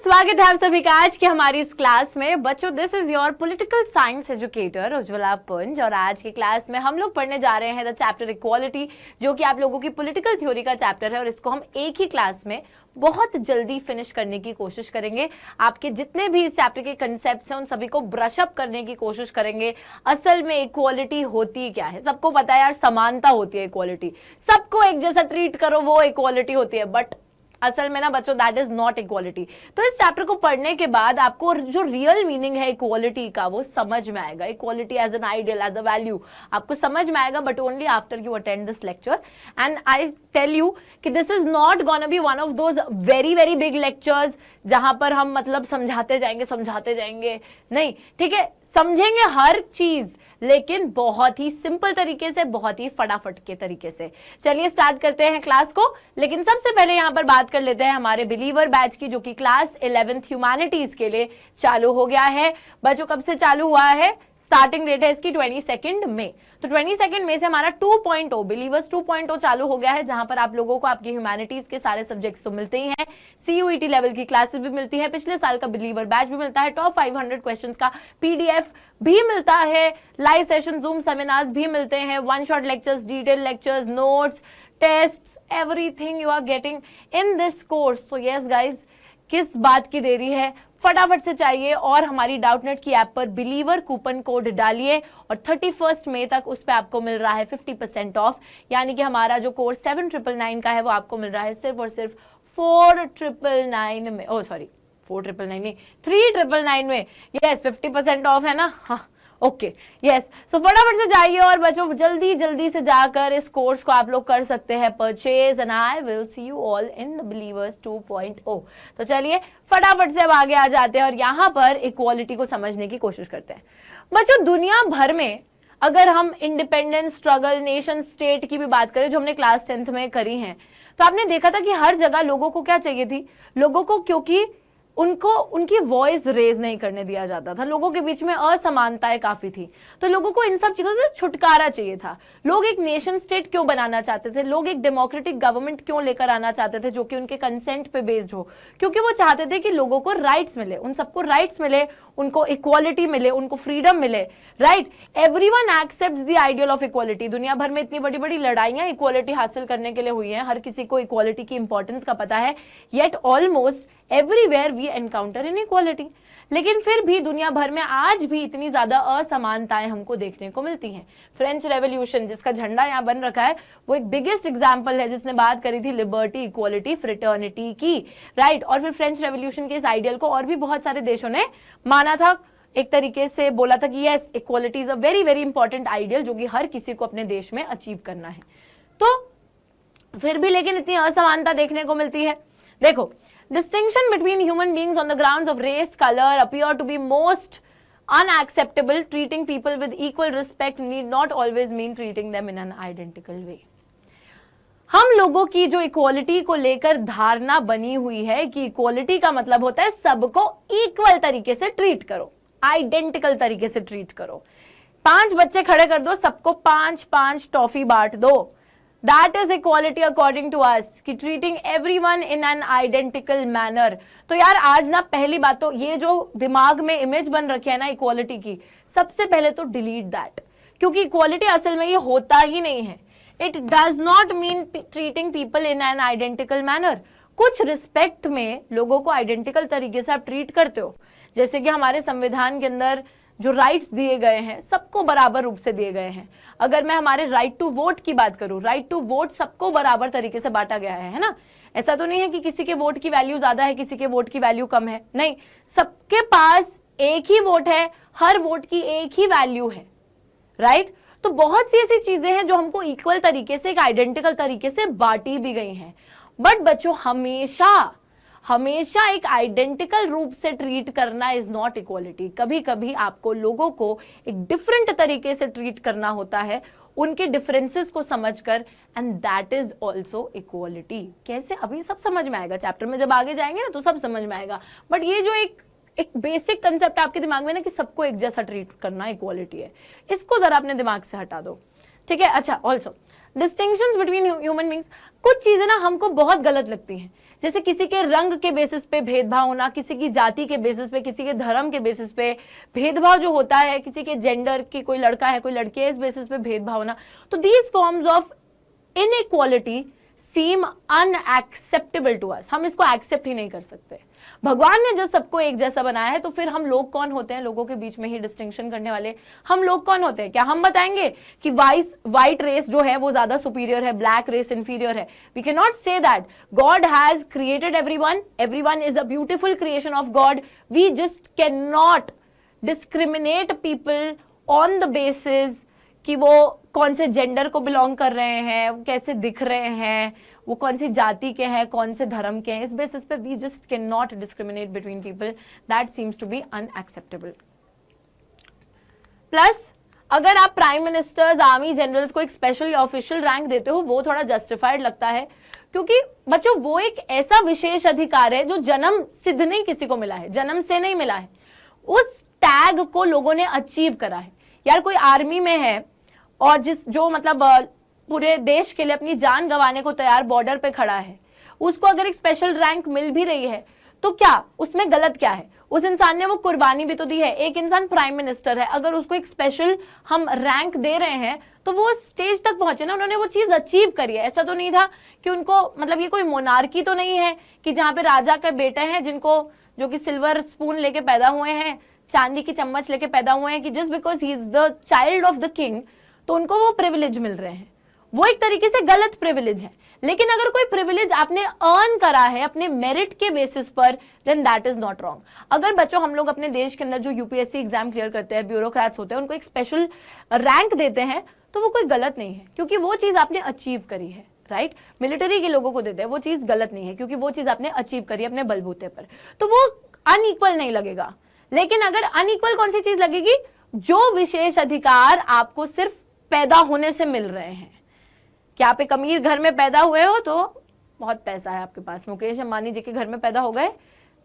स्वागत है आप सभी का आज की हमारी इस क्लास में। बच्चों, this is your political science educator Ujjwala पुंज और आज की क्लास में हम लोग पढ़ने जा रहे हैं द चैप्टर इक्वालिटी, जो कि आप लोगों की पॉलिटिकल थ्योरी का चैप्टर है और इसको हम एक ही क्लास में बहुत जल्दी फिनिश करने की कोशिश करेंगे। आपके जितने भी इस चैप्टर के कंसेप्ट्स हैं उन सभी को ब्रश अप करने की कोशिश करेंगे। असल में इक्वालिटी होती क्या है? सबको पता है यार, समानता होती है इक्वालिटी, सबको एक जैसा ट्रीट करो वो इक्वालिटी होती है, बट असल में ना बच्चों दैट इज नॉट इक्वालिटी। तो इस चैप्टर को पढ़ने के बाद आपको जो रियल मीनिंग है इक्वालिटी का वो समझ में आएगा। Equality as an ideal, as a value आपको समझ में आएगा, but only after you attend this lecture. And I tell you कि this is not gonna be one of those very very big lectures जहां पर हम मतलब समझाते जाएंगे, नहीं, ठीक है, समझेंगे हर चीज लेकिन बहुत ही सिंपल तरीके से, बहुत ही फटाफट के तरीके से। चलिए स्टार्ट करते हैं क्लास को। लेकिन सबसे पहले यहां पर बात कर लेते हैं हमारे बिलीवर बैच की, जो कि क्लास 11th ह्यूमैनिटीज के लिए चालू हो गया है। बच्चों कब से चालू हुआ है? स्टार्टिंग डेट है इसकी 22 मई। तो 22 मई से हमारा 2.0 बिलीवर्स 2.0 चालू हो गया है, जहां पर आप लोगों को आपकी ह्यूमैनिटीज के सारे सब्जेक्ट्स तो मिलते ही हैं, CUET लेवल की क्लासेस भी मिलती है, पिछले साल का बिलीवर बैच भी मिलता है, टॉप 500 क्वेश्चंस का PDF भी मिलता है, लाइव सेशन जूम सेमिनार्स भी मिलते हैं, one shot lectures, detail lectures, notes, test, everything you are getting in this course. तो यस गाइज, किस बात की देरी है? फटाफट से चाहिए और हमारी डाउटनेट की ऐप पर बिलीवर कूपन कोड डालिए और 31 मई तक उस पर आपको मिल रहा है 50% ऑफ। यानी कि हमारा जो कोर्स 7999 का है वो आपको मिल रहा है सिर्फ और सिर्फ 4999 में। ओ सॉरी, 4999 नहीं, 3999 में। यस, 50% ऑफ है ना? हाँ, ओके, यस। सो फटाफट से जाइए और बच्चों जल्दी जल्दी से जाकर इस कोर्स को आप लोग कर सकते हैं purchase. And I will see you all in the believers 2.0। तो चलिए फटाफट से अब आगे आ जाते हैं और यहाँ पर इक्वालिटी को समझने की कोशिश करते हैं। बच्चों दुनिया भर में अगर हम इंडिपेंडेंस स्ट्रगल, नेशन स्टेट की भी बात करें जो हमने क्लास 10th में करी है, तो आपने देखा था कि हर जगह लोगों को क्या चाहिए थी? लोगों को क्योंकि उनको उनकी वॉइस रेज नहीं करने दिया जाता था, लोगों के बीच में असमानताएं काफी थी, तो लोगों को इन सब चीजों से छुटकारा चाहिए था। लोग एक नेशन स्टेट क्यों बनाना चाहते थे? लोग एक डेमोक्रेटिक गवर्नमेंट क्यों लेकर आना चाहते थे जो कि उनके कंसेंट पे बेस्ड हो? क्योंकि वो चाहते थे कि लोगों को राइट्स मिले, उन सबको राइट्स मिले, उनको इक्वालिटी मिले, उनको फ्रीडम मिले, right? Everyone accepts the ideal of equality. दुनिया भर में इतनी बड़ी बड़ी लड़ाइयां इक्वालिटी हासिल करने के लिए हुई हैं, हर किसी को इक्वालिटी की इंपॉर्टेंस का पता है, yet almost everywhere we encounter inequality. लेकिन फिर भी दुनिया भर में आज भी इतनी ज्यादा असमानताएं हमको देखने को मिलती हैं। फ्रेंच रेवोल्यूशन जिसका झंडा यहाँ बन रखा है वो एक बिगेस्ट एग्जांपल है जिसने बात करी थी लिबर्टी, इक्वालिटी, फ्रेटर्निटी की, राइट? और फिर फ्रेंच रेवोल्यूशन के इस आइडियल को और भी बहुत सारे देशों ने माना था, एक तरीके से बोला था कि yes, equality is a very very important ideal जो कि हर किसी को अपने देश में अचीव करना है। तो फिर भी लेकिन इतनी असमानता देखने को मिलती है। देखो, distinction between human beings on the grounds of race, color appear to be most unacceptable. Treating people with equal respect need not always mean treating them in an identical way. हम लोगों की जो इक्वालिटी को लेकर धारणा बनी हुई है कि इक्वालिटी का मतलब होता है सबको इक्वल तरीके से ट्रीट करो, आइडेंटिकल तरीके से ट्रीट करो। 5 बच्चे खड़े कर दो, सबको 5-5 टॉफी बांट दो। That is equality according to us, कि treating everyone in an identical manner। तो यार आज ना पहली बात तो ये जो दिमाग में इमेज बन रखी है ना इक्वालिटी की, सबसे पहले तो डिलीट दैट, क्योंकि इक्वालिटी असल में ये होता ही नहीं है। It does not mean treating people in an identical manner। कुछ रिस्पेक्ट में लोगों को आइडेंटिकल तरीके से आप ट्रीट करते हो, जैसे कि हमारे संविधान के अंदर जो राइट्स दिए गए हैं सबको बराबर रूप से दिए गए हैं। अगर मैं हमारे राइट टू वोट की बात करूं, राइट टू वोट सबको बराबर तरीके से बांटा गया है ना? ऐसा तो नहीं है कि किसी के वोट की वैल्यू ज्यादा है, किसी के वोट की वैल्यू कम है, नहीं, सबके पास एक ही वोट है, हर वोट की एक ही वैल्यू है, राइट? तो बहुत सी ऐसी चीजें हैं जो हमको इक्वल तरीके से, एक आइडेंटिकल तरीके से बांटी भी गई हैं। बट बच्चों हमेशा एक आइडेंटिकल रूप से ट्रीट करना इज नॉट इक्वालिटी। कभी कभी आपको लोगों को एक डिफरेंट तरीके से ट्रीट करना होता है, उनके डिफरेंसेस को समझकर, and that is also equality. कैसे? अभी सब समझ में आएगा, चैप्टर में जब आगे जाएंगे ना तो सब समझ में आएगा। बट ये जो एक बेसिक कंसेप्ट आपके दिमाग में ना कि सबको एक जैसा ट्रीट करना इक्वालिटी है, इसको जरा अपने दिमाग से हटा दो, ठीक है? अच्छा, also distinctions between human beings, कुछ चीजें ना हमको बहुत गलत लगती हैं, जैसे किसी के रंग के बेसिस पे भेदभाव होना, किसी की जाति के बेसिस पे, किसी के धर्म के बेसिस पे भेदभाव जो होता है, किसी के जेंडर की, कोई लड़का है कोई लड़की है, इस बेसिस पे भेदभाव होना, तो these forms of inequality seem unacceptable to us. हम इसको एक्सेप्ट ही नहीं कर सकते। भगवान ने जब सबको एक जैसा बनाया है तो फिर हम लोग कौन होते हैं लोगों के बीच में ही डिस्टिंक्शन करने वाले? हम लोग कौन होते हैं? क्या हम बताएंगे कि व्हाइट रेस जो है वो ज्यादा सुपीरियर है, ब्लैक रेस इंफीरियर है? We can not say that. God has created everyone is a beautiful creation of God. We just can not discriminate people on the basis कि वो कौन से जेंडर को बिलोंग कर रहे हैं, वो कैसे दिख रहे हैं, वो कौन सी जाति के हैं, कौन से धर्म के हैं। इस बेसिस पे we just can not discriminate between people. That seems to be unacceptable. Plus अगर आप प्राइम मिनिस्टर्स, आर्मी जनरल्स को एक स्पेशल या ऑफिशियल रैंक देते हो, वो थोड़ा जस्टिफाइड लगता है, क्योंकि बच्चों वो एक ऐसा विशेष अधिकार है जो जन्म सिद्ध नहीं किसी को मिला है, जन्म से नहीं मिला है। उस टैग को लोगों ने अचीव करा है। यार कोई आर्मी में है और जो मतलब पूरे देश के लिए अपनी जान गंवाने को तैयार बॉर्डर पे खड़ा है, उसको अगर एक स्पेशल रैंक मिल भी रही है तो क्या उसमें गलत क्या है? उस इंसान ने वो कुर्बानी भी तो दी है। एक इंसान प्राइम मिनिस्टर है, अगर उसको एक स्पेशल हम रैंक दे रहे हैं तो वो स्टेज तक पहुंचे ना, उन्होंने वो चीज अचीव करी है। ऐसा तो नहीं था कि उनको मतलब ये कोई मोनार्की तो नहीं है कि जहां पे राजा के बेटे हैं जिनको जो कि सिल्वर स्पून लेके पैदा हुए हैं, चांदी की चम्मच लेके पैदा हुए हैं, कि just because he is the child of the king तो उनको वो प्रिविलेज मिल रहे हैं। वो एक तरीके से गलत प्रिविलेज है। लेकिन अगर कोई प्रिविलेज आपने अर्न करा है अपने मेरिट के बेसिस पर, then that is not wrong. अगर बच्चों हम लोग अपने देश के अंदर जो यूपीएससी एग्जाम क्लियर करते हैं, ब्यूरोक्रेट्स होते हैं, उनको एक स्पेशल रैंक देते हैं तो वो कोई गलत नहीं है, क्योंकि वो चीज आपने अचीव करी है। राइट? मिलिट्री के लोगों को देते हैं, वो चीज गलत नहीं है, क्योंकि वो चीज आपने अचीव करी है अपने बलबूते पर, तो वो अनइक्वल नहीं लगेगा। लेकिन अगर अनइक्वल कौन सी चीज लगेगी? जो विशेष अधिकार आपको सिर्फ पैदा होने से मिल रहे हैं। क्या आप एक अमीर घर में पैदा हुए हो तो बहुत पैसा है आपके पास, मुकेश अंबानी जी के घर में पैदा हो गए,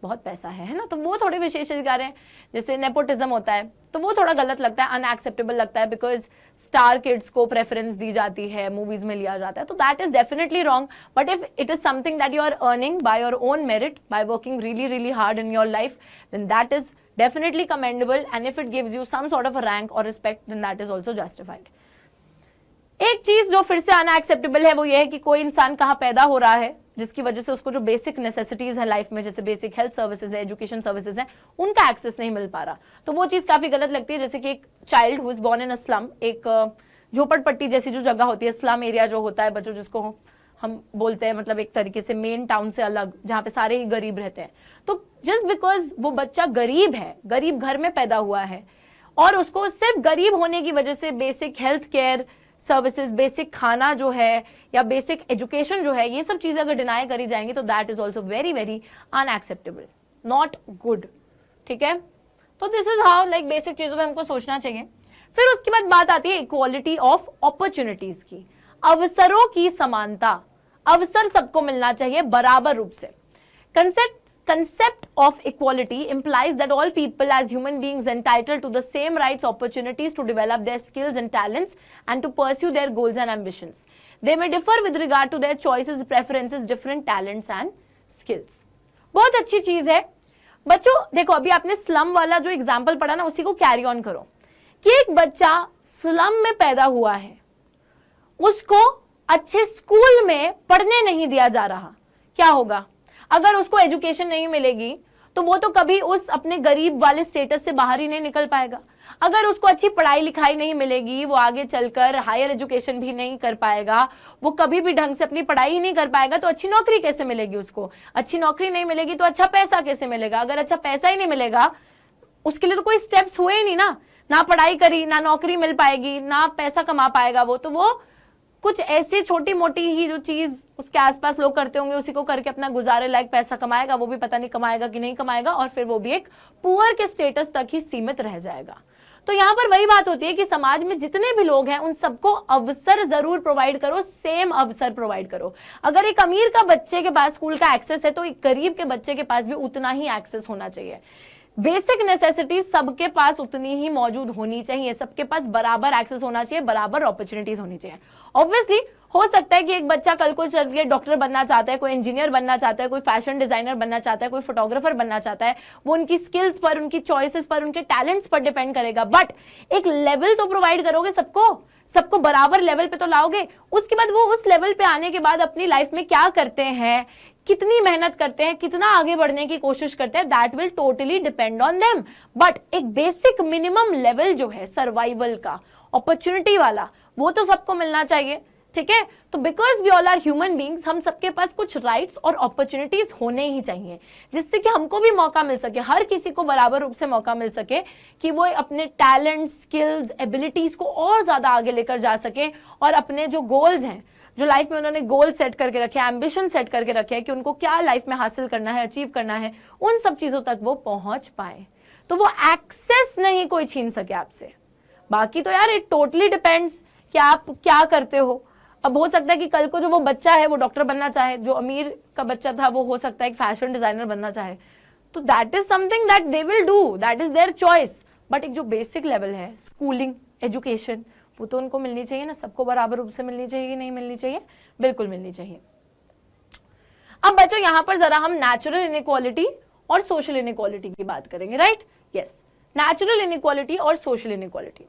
बहुत पैसा है ना, तो वो थोड़े विशेष अधिकार हैं। जैसे नेपोटिज्म होता है तो वो थोड़ा गलत लगता है, अनएक्सेप्टेबल लगता है, बिकॉज स्टार किड्स को प्रेफरेंस दी जाती है, मूवीज में लिया जाता है, तो that is definitely wrong. But if it is something that you are earning by your own merit, by working really really hard in your life, then that is definitely commendable, and if it gives you some sort of a rank or respect, then that is also justified. एक चीज जो फिर से unacceptable है वो ये है कि कोई इंसान कहाँ पैदा हो रहा है जिसकी वजह से उसको जो बेसिक नेसेसिटीज है लाइफ में, जैसे बेसिक हेल्थ सर्विसेज है, एजुकेशन सर्विसेज है, उनका एक्सेस नहीं मिल पा रहा, तो वो चीज काफी गलत लगती है। जैसे कि एक child who is born in a slum, एक झोपड़पट्टी जैसी जो जगह होती है, स्लम एरिया जो होता है बच्चों, जिसको हम बोलते हैं मतलब एक तरीके से मेन टाउन से अलग, जहाँ पे सारे ही गरीब रहते हैं, तो जस्ट बिकॉज वो बच्चा गरीब है, गरीब घर में पैदा हुआ है, और उसको सिर्फ गरीब होने की वजह से basic health care services, basic खाना जो है या बेसिक एजुकेशन जो है, ये सब चीजें अगर डिनाई करी जाएंगी तो that is also very very unacceptable, not good. ठीक है, तो this is how like basic चीजों पे हमको सोचना चाहिए। फिर उसके बाद बात आती है इक्वालिटी ऑफ अपॉर्चुनिटीज की, अवसरों की समानता, अवसर सबको मिलना चाहिए बराबर रूप से। Concept of equality implies that all people as human beings entitled to the same rights, opportunities to develop their skills and talents and to pursue their goals and ambitions. They may differ with regard to their choices, preferences, different talents and skills. बहुत अच्छी चीज है बच्चों। देखो अभी आपने slum वाला जो एग्जाम्पल पढ़ा ना, उसी को कैरी ऑन करो कि एक बच्चा स्लम में पैदा हुआ है, उसको अच्छे स्कूल में पढ़ने नहीं दिया जा रहा, क्या होगा? अगर उसको एजुकेशन नहीं मिलेगी तो वो तो कभी उस अपने गरीब वाले स्टेटस से बाहर ही नहीं निकल पाएगा। अगर उसको अच्छी पढ़ाई लिखाई नहीं मिलेगी, वो आगे चलकर हायर एजुकेशन भी नहीं कर पाएगा, वो कभी भी ढंग से अपनी पढ़ाई ही नहीं कर पाएगा, तो अच्छी नौकरी कैसे मिलेगी उसको? अच्छी नौकरी नहीं मिलेगी तो अच्छा पैसा कैसे मिलेगा? अगर अच्छा पैसा ही नहीं मिलेगा, उसके लिए तो कोई स्टेप्स हुए ही नहीं ना पढ़ाई करी, ना नौकरी मिल पाएगी, ना पैसा कमा पाएगा वो, तो वो कुछ ऐसी छोटी मोटी ही जो चीज उसके आसपास लोग करते होंगे उसी को करके अपना गुजारे लायक पैसा कमाएगा, वो भी पता नहीं कमाएगा कि नहीं कमाएगा, और फिर वो भी एक पुअर के स्टेटस तक ही सीमित रह जाएगा। तो यहाँ पर वही बात होती है कि समाज में जितने भी लोग हैं उन सबको अवसर जरूर प्रोवाइड करो, सेम अवसर प्रोवाइड करो। अगर एक अमीर का बच्चे के पास स्कूल का एक्सेस है तो एक गरीब के बच्चे के पास भी उतना ही एक्सेस होना चाहिए। बेसिक नेसेसिटीज सबके पास उतनी ही मौजूद होनी चाहिए, सबके पास बराबर एक्सेस होना चाहिए, बराबर अपॉर्चुनिटीज होनी चाहिए। ऑब्वियसली हो सकता है कि एक बच्चा कल को चल के डॉक्टर बनना चाहता है, कोई इंजीनियर बनना चाहता है, कोई फैशन डिजाइनर बनना चाहता है, कोई फोटोग्राफर बनना चाहता है, वो उनकी स्किल्स पर, उनकी चॉइसेस पर, उनके टैलेंट्स पर डिपेंड करेगा। बट एक लेवल तो प्रोवाइड करोगे सबको बराबर लेवल पे तो लाओगे। उसके बाद वो उस लेवल पे आने के बाद अपनी लाइफ में क्या करते हैं, कितनी मेहनत करते हैं, कितना आगे बढ़ने की कोशिश करते हैं, that will totally depend on them. But एक बेसिक मिनिमम लेवल जो है सर्वाइवल का, अपॉर्चुनिटी वाला, वो तो सबको मिलना चाहिए। ठीक है, तो because we all are human beings, हम सबके पास कुछ राइट्स और अपॉर्चुनिटीज होने ही चाहिए, जिससे कि हमको भी मौका मिल सके, हर किसी को बराबर रूप से मौका मिल सके कि वो अपने टैलेंट, स्किल्स, एबिलिटीज को और ज्यादा आगे लेकर जा सके, और अपने जो गोल्स हैं, जो लाइफ में उन्होंने गोल सेट करके रखे हैं, एम्बिशन सेट करके रखे हैं कि उनको क्या लाइफ में हासिल करना है, अचीव करना है, उन सब चीजों तक वो पहुंच पाए। तो वो एक्सेस नहीं कोई छीन सके आपसे। बाकी तो यार इट टोटली डिपेंड्स कि आप क्या करते हो। अब हो सकता है कि कल को जो वो बच्चा है वो डॉक्टर बनना चाहे, जो अमीर का बच्चा था वो हो सकता है एक फैशन डिजाइनर बनना चाहे, तो that is something that they will do, that is their choice. But एक जो बेसिक लेवल है, स्कूलिंग, एजुकेशन, वो तो उनको मिलनी चाहिए ना, सबको बराबर रूप से मिलनी चाहिए, नहीं मिलनी चाहिए, बिल्कुल मिलनी चाहिए। अब बच्चों यहाँ पर जरा हम नेचुरल इनइक्वालिटी और सोशल इनइक्वालिटी की बात करेंगे, राइट? यस, नेचुरल इनइक्वालिटी और सोशल इनइक्वालिटी,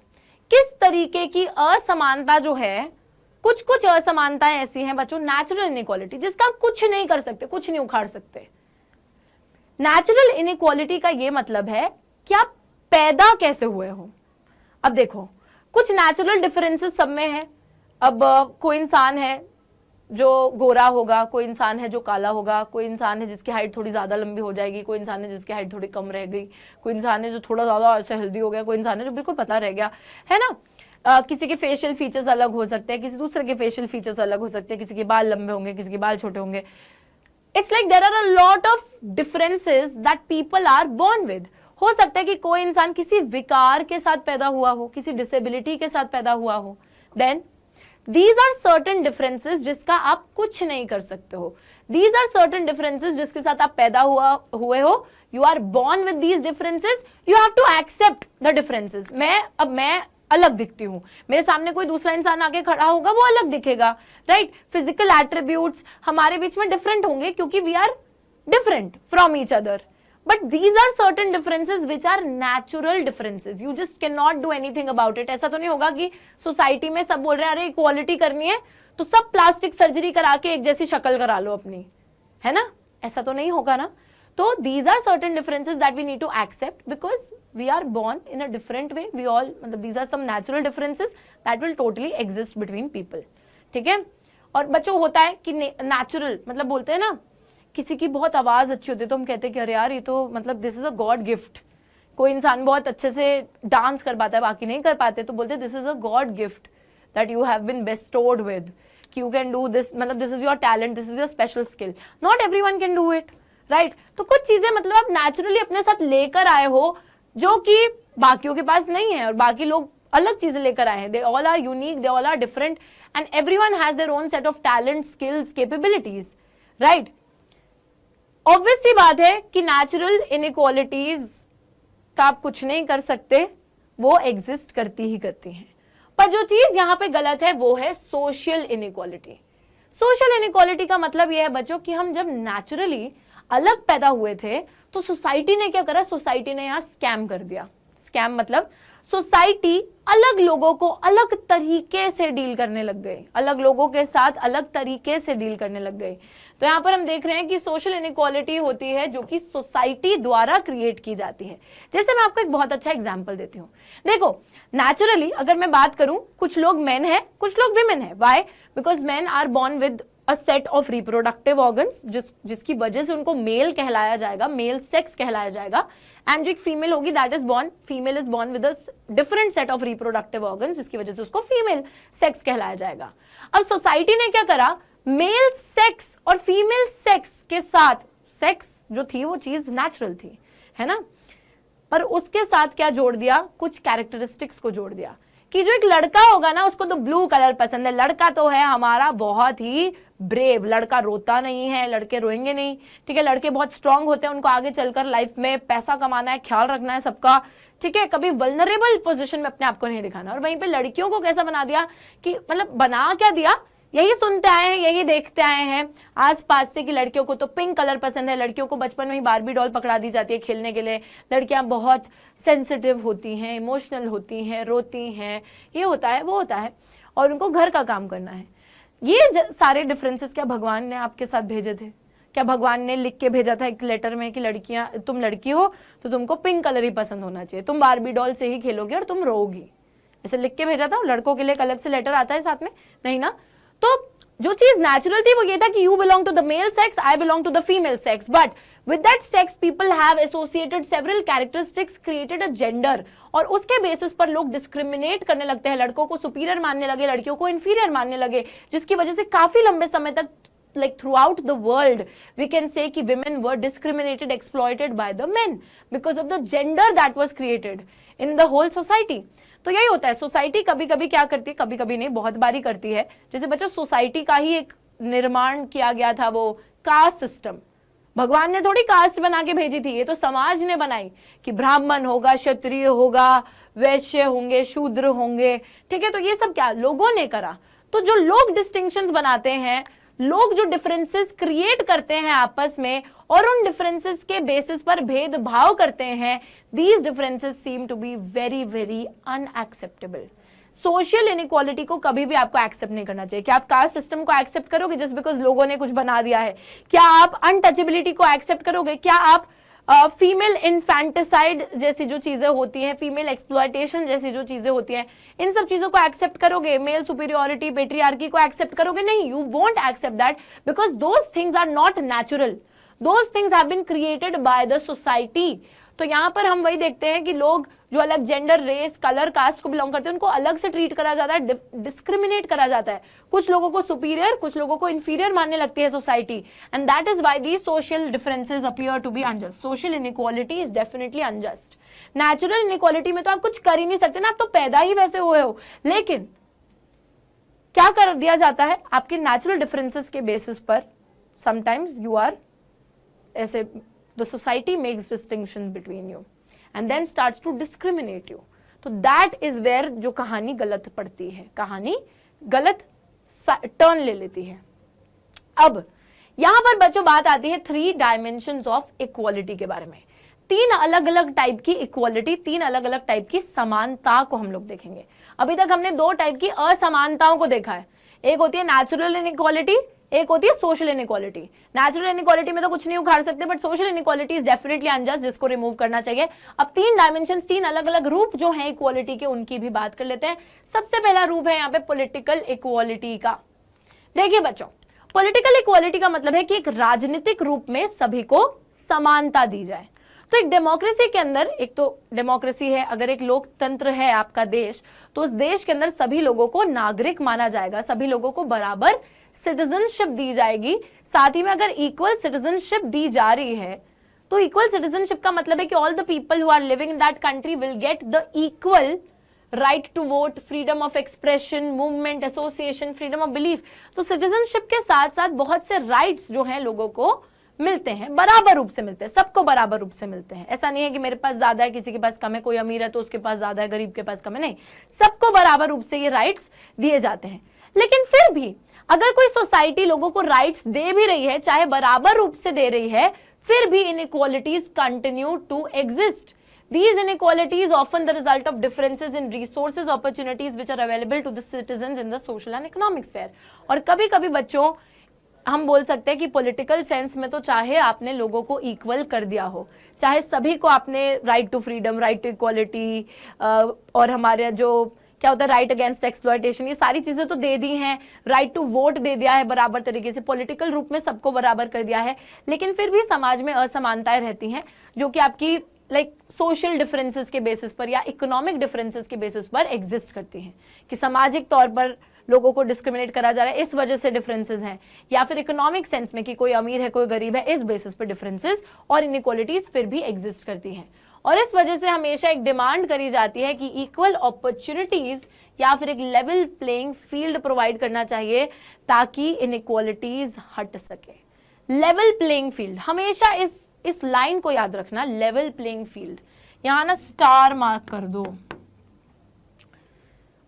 किस तरीके की असमानता जो है, कुछ कुछ असमानताएं ऐसी हैं बच्चों, नेचुरल इनइक्वालिटी, जिसका कुछ नहीं कर सकते, कुछ नहीं उखाड़ सकते। नेचुरल इनइक्वालिटी का ये मतलब है कि आप पैदा कैसे हुए हो। अब देखो, कुछ नेचुरल डिफरेंसेस सब में है। अब कोई इंसान है जो गोरा होगा, कोई इंसान है जो काला होगा, कोई इंसान है जिसकी हाइट थोड़ी ज्यादा लंबी हो जाएगी, कोई इंसान है जिसकी हाइट थोड़ी कम रह गई, कोई इंसान है जो थोड़ा ज्यादा ऐसे हेल्दी हो गया, कोई इंसान है जो बिल्कुल पतला रह गया, है ना। किसी के फेशियल फीचर्स अलग हो सकते हैं, किसी दूसरे के फेशियल फीचर्स अलग हो सकते हैं, किसी के बाल लंबे होंगे, किसी के बाल छोटे होंगे। It's like there are a lot of differences that people are born with. हो सकता है कि कोई इंसान किसी विकार के साथ पैदा हुआ हो, किसी डिसेबिलिटी के साथ पैदा हुआ हो, then these are certain differences जिसका आप कुछ नहीं कर सकते हो। these are certain differences जिसके साथ आप पैदा हुए हो, you are born with these differences, you have to accept the differences। मैं अलग दिखती हूँ, मेरे सामने कोई दूसरा इंसान आके खड़ा होगा, वो अलग दिखेगा, राइट? फिजिकल एट्रीब्यूट्स हमारे बीच में डिफरेंट होंगे क्योंकि we are different from each other, but these are certain differences which are natural differences, you just cannot do anything about it। ऐसा तो नहीं होगा कि सोसाइटी में सब बोल रहे हैं अरे इक्वालिटी करनी है तो सब प्लास्टिक सर्जरी करा के एक जैसी शक्ल करा लो अपनी, है ना, ऐसा तो नहीं होगा ना। तो these are certain differences that we need to accept because we are born in a different way, we all मतलब these are some natural differences that will totally exist between people। ठीक है, और बच्चों होता है कि नेचुरल मतलब बोलते हैं ना, किसी की बहुत आवाज अच्छी होती है तो हम कहते हैं कि अरे यार ये तो मतलब this is a God gift. कोई इंसान बहुत अच्छे से डांस कर पाता है, बाकी नहीं कर पाते, तो बोलते हैं this is a God gift that you have been bestowed with, कि यू कैन डू दिस, मतलब this is your talent, this is your special skill. Not everyone can do it, right? तो कुछ चीजें मतलब आप नेचुरली अपने साथ लेकर आए हो जो कि बाकियों के पास नहीं है, और बाकी लोग अलग चीजें लेकर आए हैं। They all are unique, they all are different, and everyone has their own set of talent, skills, capabilities, right? Obvious सी बात है कि नेचुरल इनइक्वालिटीज का आप कुछ नहीं कर सकते, वो एग्जिस्ट करती ही करती हैं। पर जो चीज यहां पे गलत है वो है सोशल इनइक्वालिटी। सोशल इनइक्वालिटी का मतलब यह है बच्चों कि हम जब नेचुरली अलग पैदा हुए थे तो सोसाइटी ने क्या करा, सोसाइटी ने यहां स्कैम कर दिया। स्कैम मतलब सोसाइटी अलग लोगों को अलग तरीके से डील करने लग गई, अलग लोगों के साथ अलग तरीके से डील करने लग गई। तो यहाँ पर हम देख रहे हैं कि सोशल इनइक्वालिटी होती है जो कि सोसाइटी द्वारा क्रिएट की जाती है। जैसे मैं आपको एक बहुत अच्छा एग्जांपल देती हूँ। देखो, नेचुरली अगर मैं बात करूं, कुछ लोग मेन है, कुछ लोग विमेन है। Why? Because men are born with a set of reproductive organs, जिसकी वजह से उनको मेल कहलाया जाएगा, मेल सेक्स कहलाया जाएगा। एंड जो एक फीमेल होगी that is born, female is born with a different set of reproductive organs, जिसकी वजह से उसको फीमेल सेक्स कहलाया जाएगा। अब सोसाइटी ने क्या करा, मेल सेक्स और फीमेल सेक्स के साथ, सेक्स जो थी वो चीज नेचुरल थी, है ना, पर उसके साथ क्या जोड़ दिया, कुछ कैरेक्टरिस्टिक्स को जोड़ दिया कि जो एक लड़का होगा ना उसको तो ब्लू कलर पसंद है, लड़का तो है हमारा बहुत ही ब्रेव, लड़का रोता नहीं है, लड़के रोएंगे नहीं, ठीक है, लड़के बहुत स्ट्रांग होते हैं, उनको आगे चलकर लाइफ में पैसा कमाना है, ख्याल रखना है सबका, ठीक है, कभी वल्नरेबल पोजीशन में अपने आप को नहीं दिखाना। और वहीं पे लड़कियों को कैसा बना दिया कि मतलब बना क्या दिया, यही सुनते आए हैं, यही देखते आए हैं आसपास से कि लड़कियों को तो पिंक कलर पसंद है, लड़कियों को बचपन में ही बारबी डॉल पकड़ा दी जाती है खेलने के लिए, लड़कियां बहुत सेंसिटिव होती हैं, इमोशनल होती हैं, रोती हैं, ये होता है वो होता है, और उनको घर का काम करना है। ये सारे डिफरेंसेस क्या भगवान ने आपके साथ भेजे थे? क्या भगवान ने लिख के भेजा था एक लेटर में कि लड़कियां, तुम लड़की हो तो तुमको पिंक कलर ही पसंद होना चाहिए, तुम बारबी डॉल से ही खेलोगे और तुम रोओगी, ऐसे लिख के भेजा था? लड़कों के लिए एक अलग से लेटर आता है साथ में? नहीं ना। तो जो चीज नेचुरल थी वो ये था कि you belong to the male sex, I belong to the female sex, but with that sex people have associated several characteristics, created a gender, और उसके बेसिस पर लोग डिस्क्रिमिनेट करने लगते हैं, लड़कों को सुपीरियर मानने लगे, लड़कियों को इंफीरियर मानने लगे, जिसकी वजह से काफी लंबे समय तक like throughout the world we can say कि women were discriminated, exploited by the men because of the gender that was created in the whole society। तो यही होता है, सोसाइटी कभी कभी क्या करती है, कभी कभी नहीं, बहुत बारी करती है। जैसे बच्चों सोसाइटी का ही एक निर्माण किया गया था, वो कास्ट सिस्टम, भगवान ने थोड़ी कास्ट बना के भेजी थी, ये तो समाज ने बनाई कि ब्राह्मण होगा, क्षत्रिय होगा, वैश्य होंगे, शूद्र होंगे, ठीक है। तो ये सब क्या लोगों ने करा। तो जो लोग डिस्टिंक्शंस बनाते हैं, लोग जो डिफरेंसेस क्रिएट करते हैं आपस में और उन डिफरेंसेस के बेसिस पर भेदभाव करते हैं, these differences seem to be very very unacceptable. Social inequality को कभी भी आपको एक्सेप्ट नहीं करना चाहिए। क्या आप कास्ट सिस्टम को एक्सेप्ट करोगे जस्ट बिकॉज लोगों ने कुछ बना दिया है? क्या आप अनटचेबिलिटी को एक्सेप्ट करोगे? क्या आप फीमेल इन्फेंटिसाइड जैसी जो चीजें होती हैं, फीमेल एक्सप्लॉयटेशन जैसी जो चीजें होती हैं, इन सब चीजों को एक्सेप्ट करोगे? मेल सुपीरियोरिटी, पेट्रियार्की को एक्सेप्ट करोगे? नहीं, you won't accept that because those things are not natural, those things have been created by the society. तो यहाँ पर हम वही देखते हैं कि लोग जो अलग जेंडर, रेस, कलर, कास्ट को बिलोंग करते हैं उनको अलग से ट्रीट करा जाता है, डिस्क्रिमिनेट करा जाता है, कुछ लोगों को सुपीरियर, कुछ लोगों को इंफीरियर मानने लगती है society, and that is why these social differences appear to be unjust. Social inequality is definitely unjust. Natural inequality में तो आप कुछ कर ही नहीं सकते ना, आप तो पैदा ही वैसे हुए हो, लेकिन क्या कर दिया जाता है आपके नेचुरल डिफरेंसेस के बेसिस पर, समटाइम्स यू आर ऐसे, the society makes distinction between you and then starts to discriminate you। तो that is where जो कहानी गलत पड़ती है, कहानी गलत टर्न ले लेती है। अब यहां पर बच्चों बात आती है 3 dimensions ऑफ इक्वालिटी के बारे में। 3 अलग अलग टाइप की इक्वालिटी, 3 अलग अलग टाइप की समानता को हम लोग देखेंगे। अभी तक हमने 2 टाइप की असमानताओं को देखा है, एक होती है नेचुरल इनइक्वालिटी, एक होती है सोशल इनइक्वालिटी। नेचुरल इनइक्वालिटी में तो कुछ नहीं उखाड़ सकते, but social inequality is definitely unjust, जिसको रिमूव करना चाहिए। अब 3 डायमेंशन, 3 अलग अलग रूप जो हैं इक्वालिटी के, उनकी भी बात कर लेते हैं। सबसे पहला रूप है यहाँ पे पॉलिटिकल इक्वालिटी का। देखिए बच्चों, पॉलिटिकल इक्वालिटी का मतलब है कि एक राजनीतिक रूप में सभी को समानता दी जाए। तो एक डेमोक्रेसी के अंदर, एक तो डेमोक्रेसी है, अगर एक लोकतंत्र है आपका देश, तो उस देश के अंदर सभी लोगों को नागरिक माना जाएगा, सभी लोगों को बराबर सिटीजनशिप दी जाएगी। साथ ही में अगर इक्वल सिटीजनशिप दी जा रही है, तो इक्वल सिटीजनशिप का मतलब है कि all the people who are living in that country will get the equal right to vote, freedom of expression, movement, association, freedom of belief. तो सिटीजनशिप के साथ साथ बहुत से राइट्स जो हैं लोगों को मिलते हैं, बराबर रूप से मिलते हैं, सबको बराबर रूप से मिलते हैं। ऐसा नहीं है कि मेरे पास ज्यादा है, किसी के पास कम है, कोई अमीर है तो उसके पास ज्यादा है, गरीब के पास कम है, नहीं, सबको बराबर रूप से ये राइट्स दिए जाते हैं। लेकिन फिर भी अगर कोई सोसाइटी लोगों को राइट्स दे भी रही है, चाहे बराबर रूप से दे रही है, फिर भी inequalities continue to exist. These inequalities often the result of differences in resources, opportunities which are available to the citizens in the social and economic sphere। और कभी कभी बच्चों हम बोल सकते हैं कि पॉलिटिकल सेंस में तो चाहे आपने लोगों को इक्वल कर दिया हो, चाहे सभी को आपने right to freedom, right to equality, और हमारे जो क्या होता है राइट अगेंस्ट एक्सप्लॉयटेशन, ये सारी चीजें तो दे दी हैं, राइट टू वोट दे दिया है बराबर तरीके से, पॉलिटिकल रूप में सबको बराबर कर दिया है, लेकिन फिर भी समाज में असमानताएं रहती हैं जो कि आपकी सोशल डिफरेंसेस के बेसिस पर या इकोनॉमिक डिफरेंसेस के बेसिस पर एग्जिस्ट करती हैं, कि सामाजिक तौर पर लोगों को डिस्क्रिमिनेट करा जा रहा है, इस वजह से डिफरेंसेस हैं, या फिर इकोनॉमिक सेंस में कि कोई अमीर है कोई गरीब है, इस बेसिस पर डिफरेंसेस और इनइक्वालिटीज फिर भी एग्जिस्ट करती हैं। और इस वजह से हमेशा एक डिमांड करी जाती है कि इक्वल अपॉर्चुनिटीज या फिर एक लेवल प्लेइंग फील्ड प्रोवाइड करना चाहिए ताकि इनइक्वालिटीज हट सके। लेवल प्लेइंग फील्ड, हमेशा इस लाइन को याद रखना, लेवल प्लेइंग फील्ड, यहां ना स्टार मार्क कर दो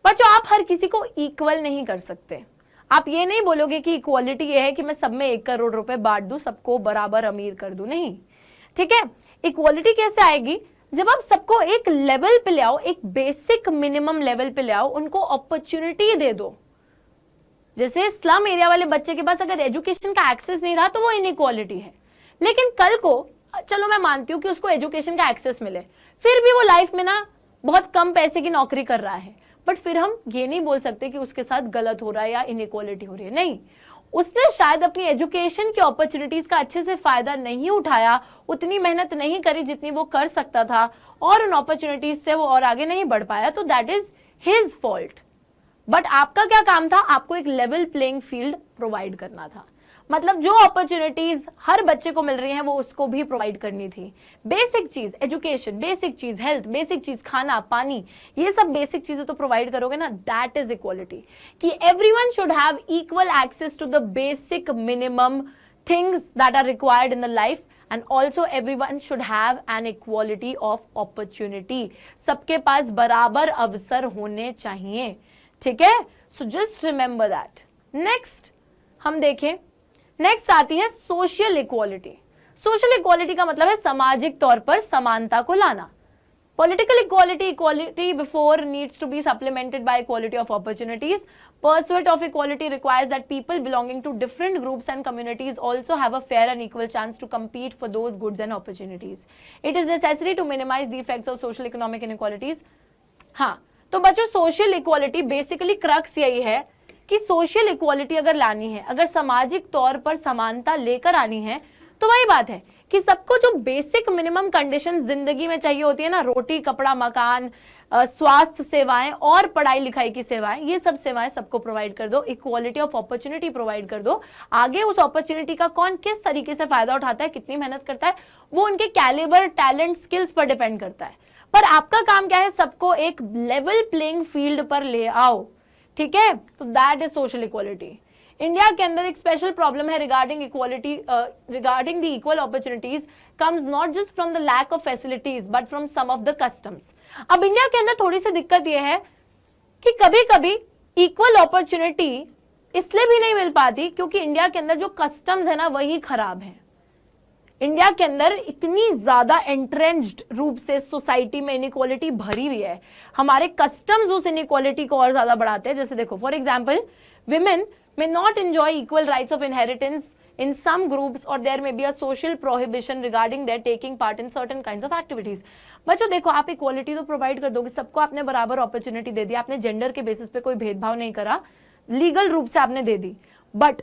बच्चों। आप हर किसी को इक्वल नहीं कर सकते। आप ये नहीं बोलोगे कि इक्वालिटी ये है कि मैं सब में 1 करोड़ रुपए बांट दूं, सबको बराबर अमीर कर दूं, नहीं। ठीक है, इक्वालिटी कैसे आएगी? जब आप सबको एक लेवल पे ले आओ, एक बेसिक मिनिमम लेवल पे ले आओ, उनको अपॉर्चुनिटी दे दो। जैसे स्लम एरिया वाले बच्चे के पास अगर एजुकेशन का एक्सेस नहीं रहा तो वो इनइक्वालिटी है, लेकिन कल को चलो मैं मानती हूं कि उसको एजुकेशन का एक्सेस मिले, फिर भी वो लाइफ में ना बहुत कम पैसे की नौकरी कर रहा है, बट फिर हम ये नहीं बोल सकते कि उसके साथ गलत हो रहा है या इनइक्वालिटी हो रही है, नहीं। उसने शायद अपनी एजुकेशन की अपॉर्चुनिटीज का अच्छे से फायदा नहीं उठाया, उतनी मेहनत नहीं करी जितनी वो कर सकता था, और उन अपॉर्चुनिटीज से वो और आगे नहीं बढ़ पाया, तो that is his fault. But आपका क्या काम था? आपको एक लेवल प्लेइंग फील्ड प्रोवाइड करना था। मतलब जो अपॉर्चुनिटीज हर बच्चे को मिल रही हैं वो उसको भी प्रोवाइड करनी थी। बेसिक चीज एजुकेशन, बेसिक चीज हेल्थ, बेसिक चीज खाना पानी, ये सब बेसिक चीजें तो प्रोवाइड करोगे ना, दैट इज इक्वालिटी। कि everyone should have equal access to the basic minimum things that are required in the life, and also everyone should have an equality of opportunity। सबके पास बराबर अवसर होने चाहिए, ठीक है। So just remember that. Next हम देखें, नेक्स्ट आती है सोशल इक्वालिटी। सोशल इक्वालिटी का मतलब है सामाजिक तौर पर समानता को लाना। Political equality, equality before needs to be supplemented by equality of opportunities. Pursuit of equality requires that people belonging to different groups and communities also have a fair and equal chance to compete for those goods and opportunities. It is necessary to minimize the effects of social economic inequalities. हाँ, तो बच्चों social equality basically crux यही है कि social equality अगर लानी है, अगर सामाजिक तौर पर समानता लेकर आनी है, तो वही बात है कि सबको जो बेसिक मिनिमम कंडीशन जिंदगी में चाहिए होती है ना, रोटी कपड़ा मकान, स्वास्थ्य सेवाएं और पढ़ाई लिखाई की सेवाएं, ये सब सेवाएं सबको प्रोवाइड कर दो। इक्वालिटी ऑफ अपॉर्चुनिटी प्रोवाइड कर दो। आगे उस अपॉर्चुनिटी का कौन किस तरीके से फायदा उठाता है, कितनी मेहनत करता है, वो उनके कैलिबर टैलेंट स्किल्स पर डिपेंड करता है। पर आपका काम क्या है? सबको एक लेवल प्लेइंग फील्ड पर ले आओ, ठीक है। तो that is social equality. India के अंदर एक स्पेशल प्रॉब्लम है regarding equality, regarding the equal opportunities comes not just from the lack of facilities but from some of the customs. अब इंडिया के अंदर थोड़ी सी दिक्कत यह है कि कभी कभी इक्वल अपॉर्चुनिटी इसलिए भी नहीं मिल पाती क्योंकि इंडिया के अंदर जो कस्टम्स है ना वही खराब है। इंडिया के अंदर इतनी ज्यादा एंट्रेंच्ड रूप से सोसाइटी में इनइक्वालिटी भरी हुई है, हमारे कस्टम्स उस इनइक्वालिटी को और ज्यादा बढ़ाते हैं। जैसे देखो for example, women may not enjoy equal rights of inheritance in some groups or there may be a social prohibition regarding their taking part in certain kinds of activities। बच्चों देखो, आप इक्वालिटी तो प्रोवाइड कर दोगे, सबको आपने बराबर opportunity दे दी, आपने जेंडर के बेसिस पे कोई भेदभाव नहीं करा, लीगल रूप से आपने दे दी, बट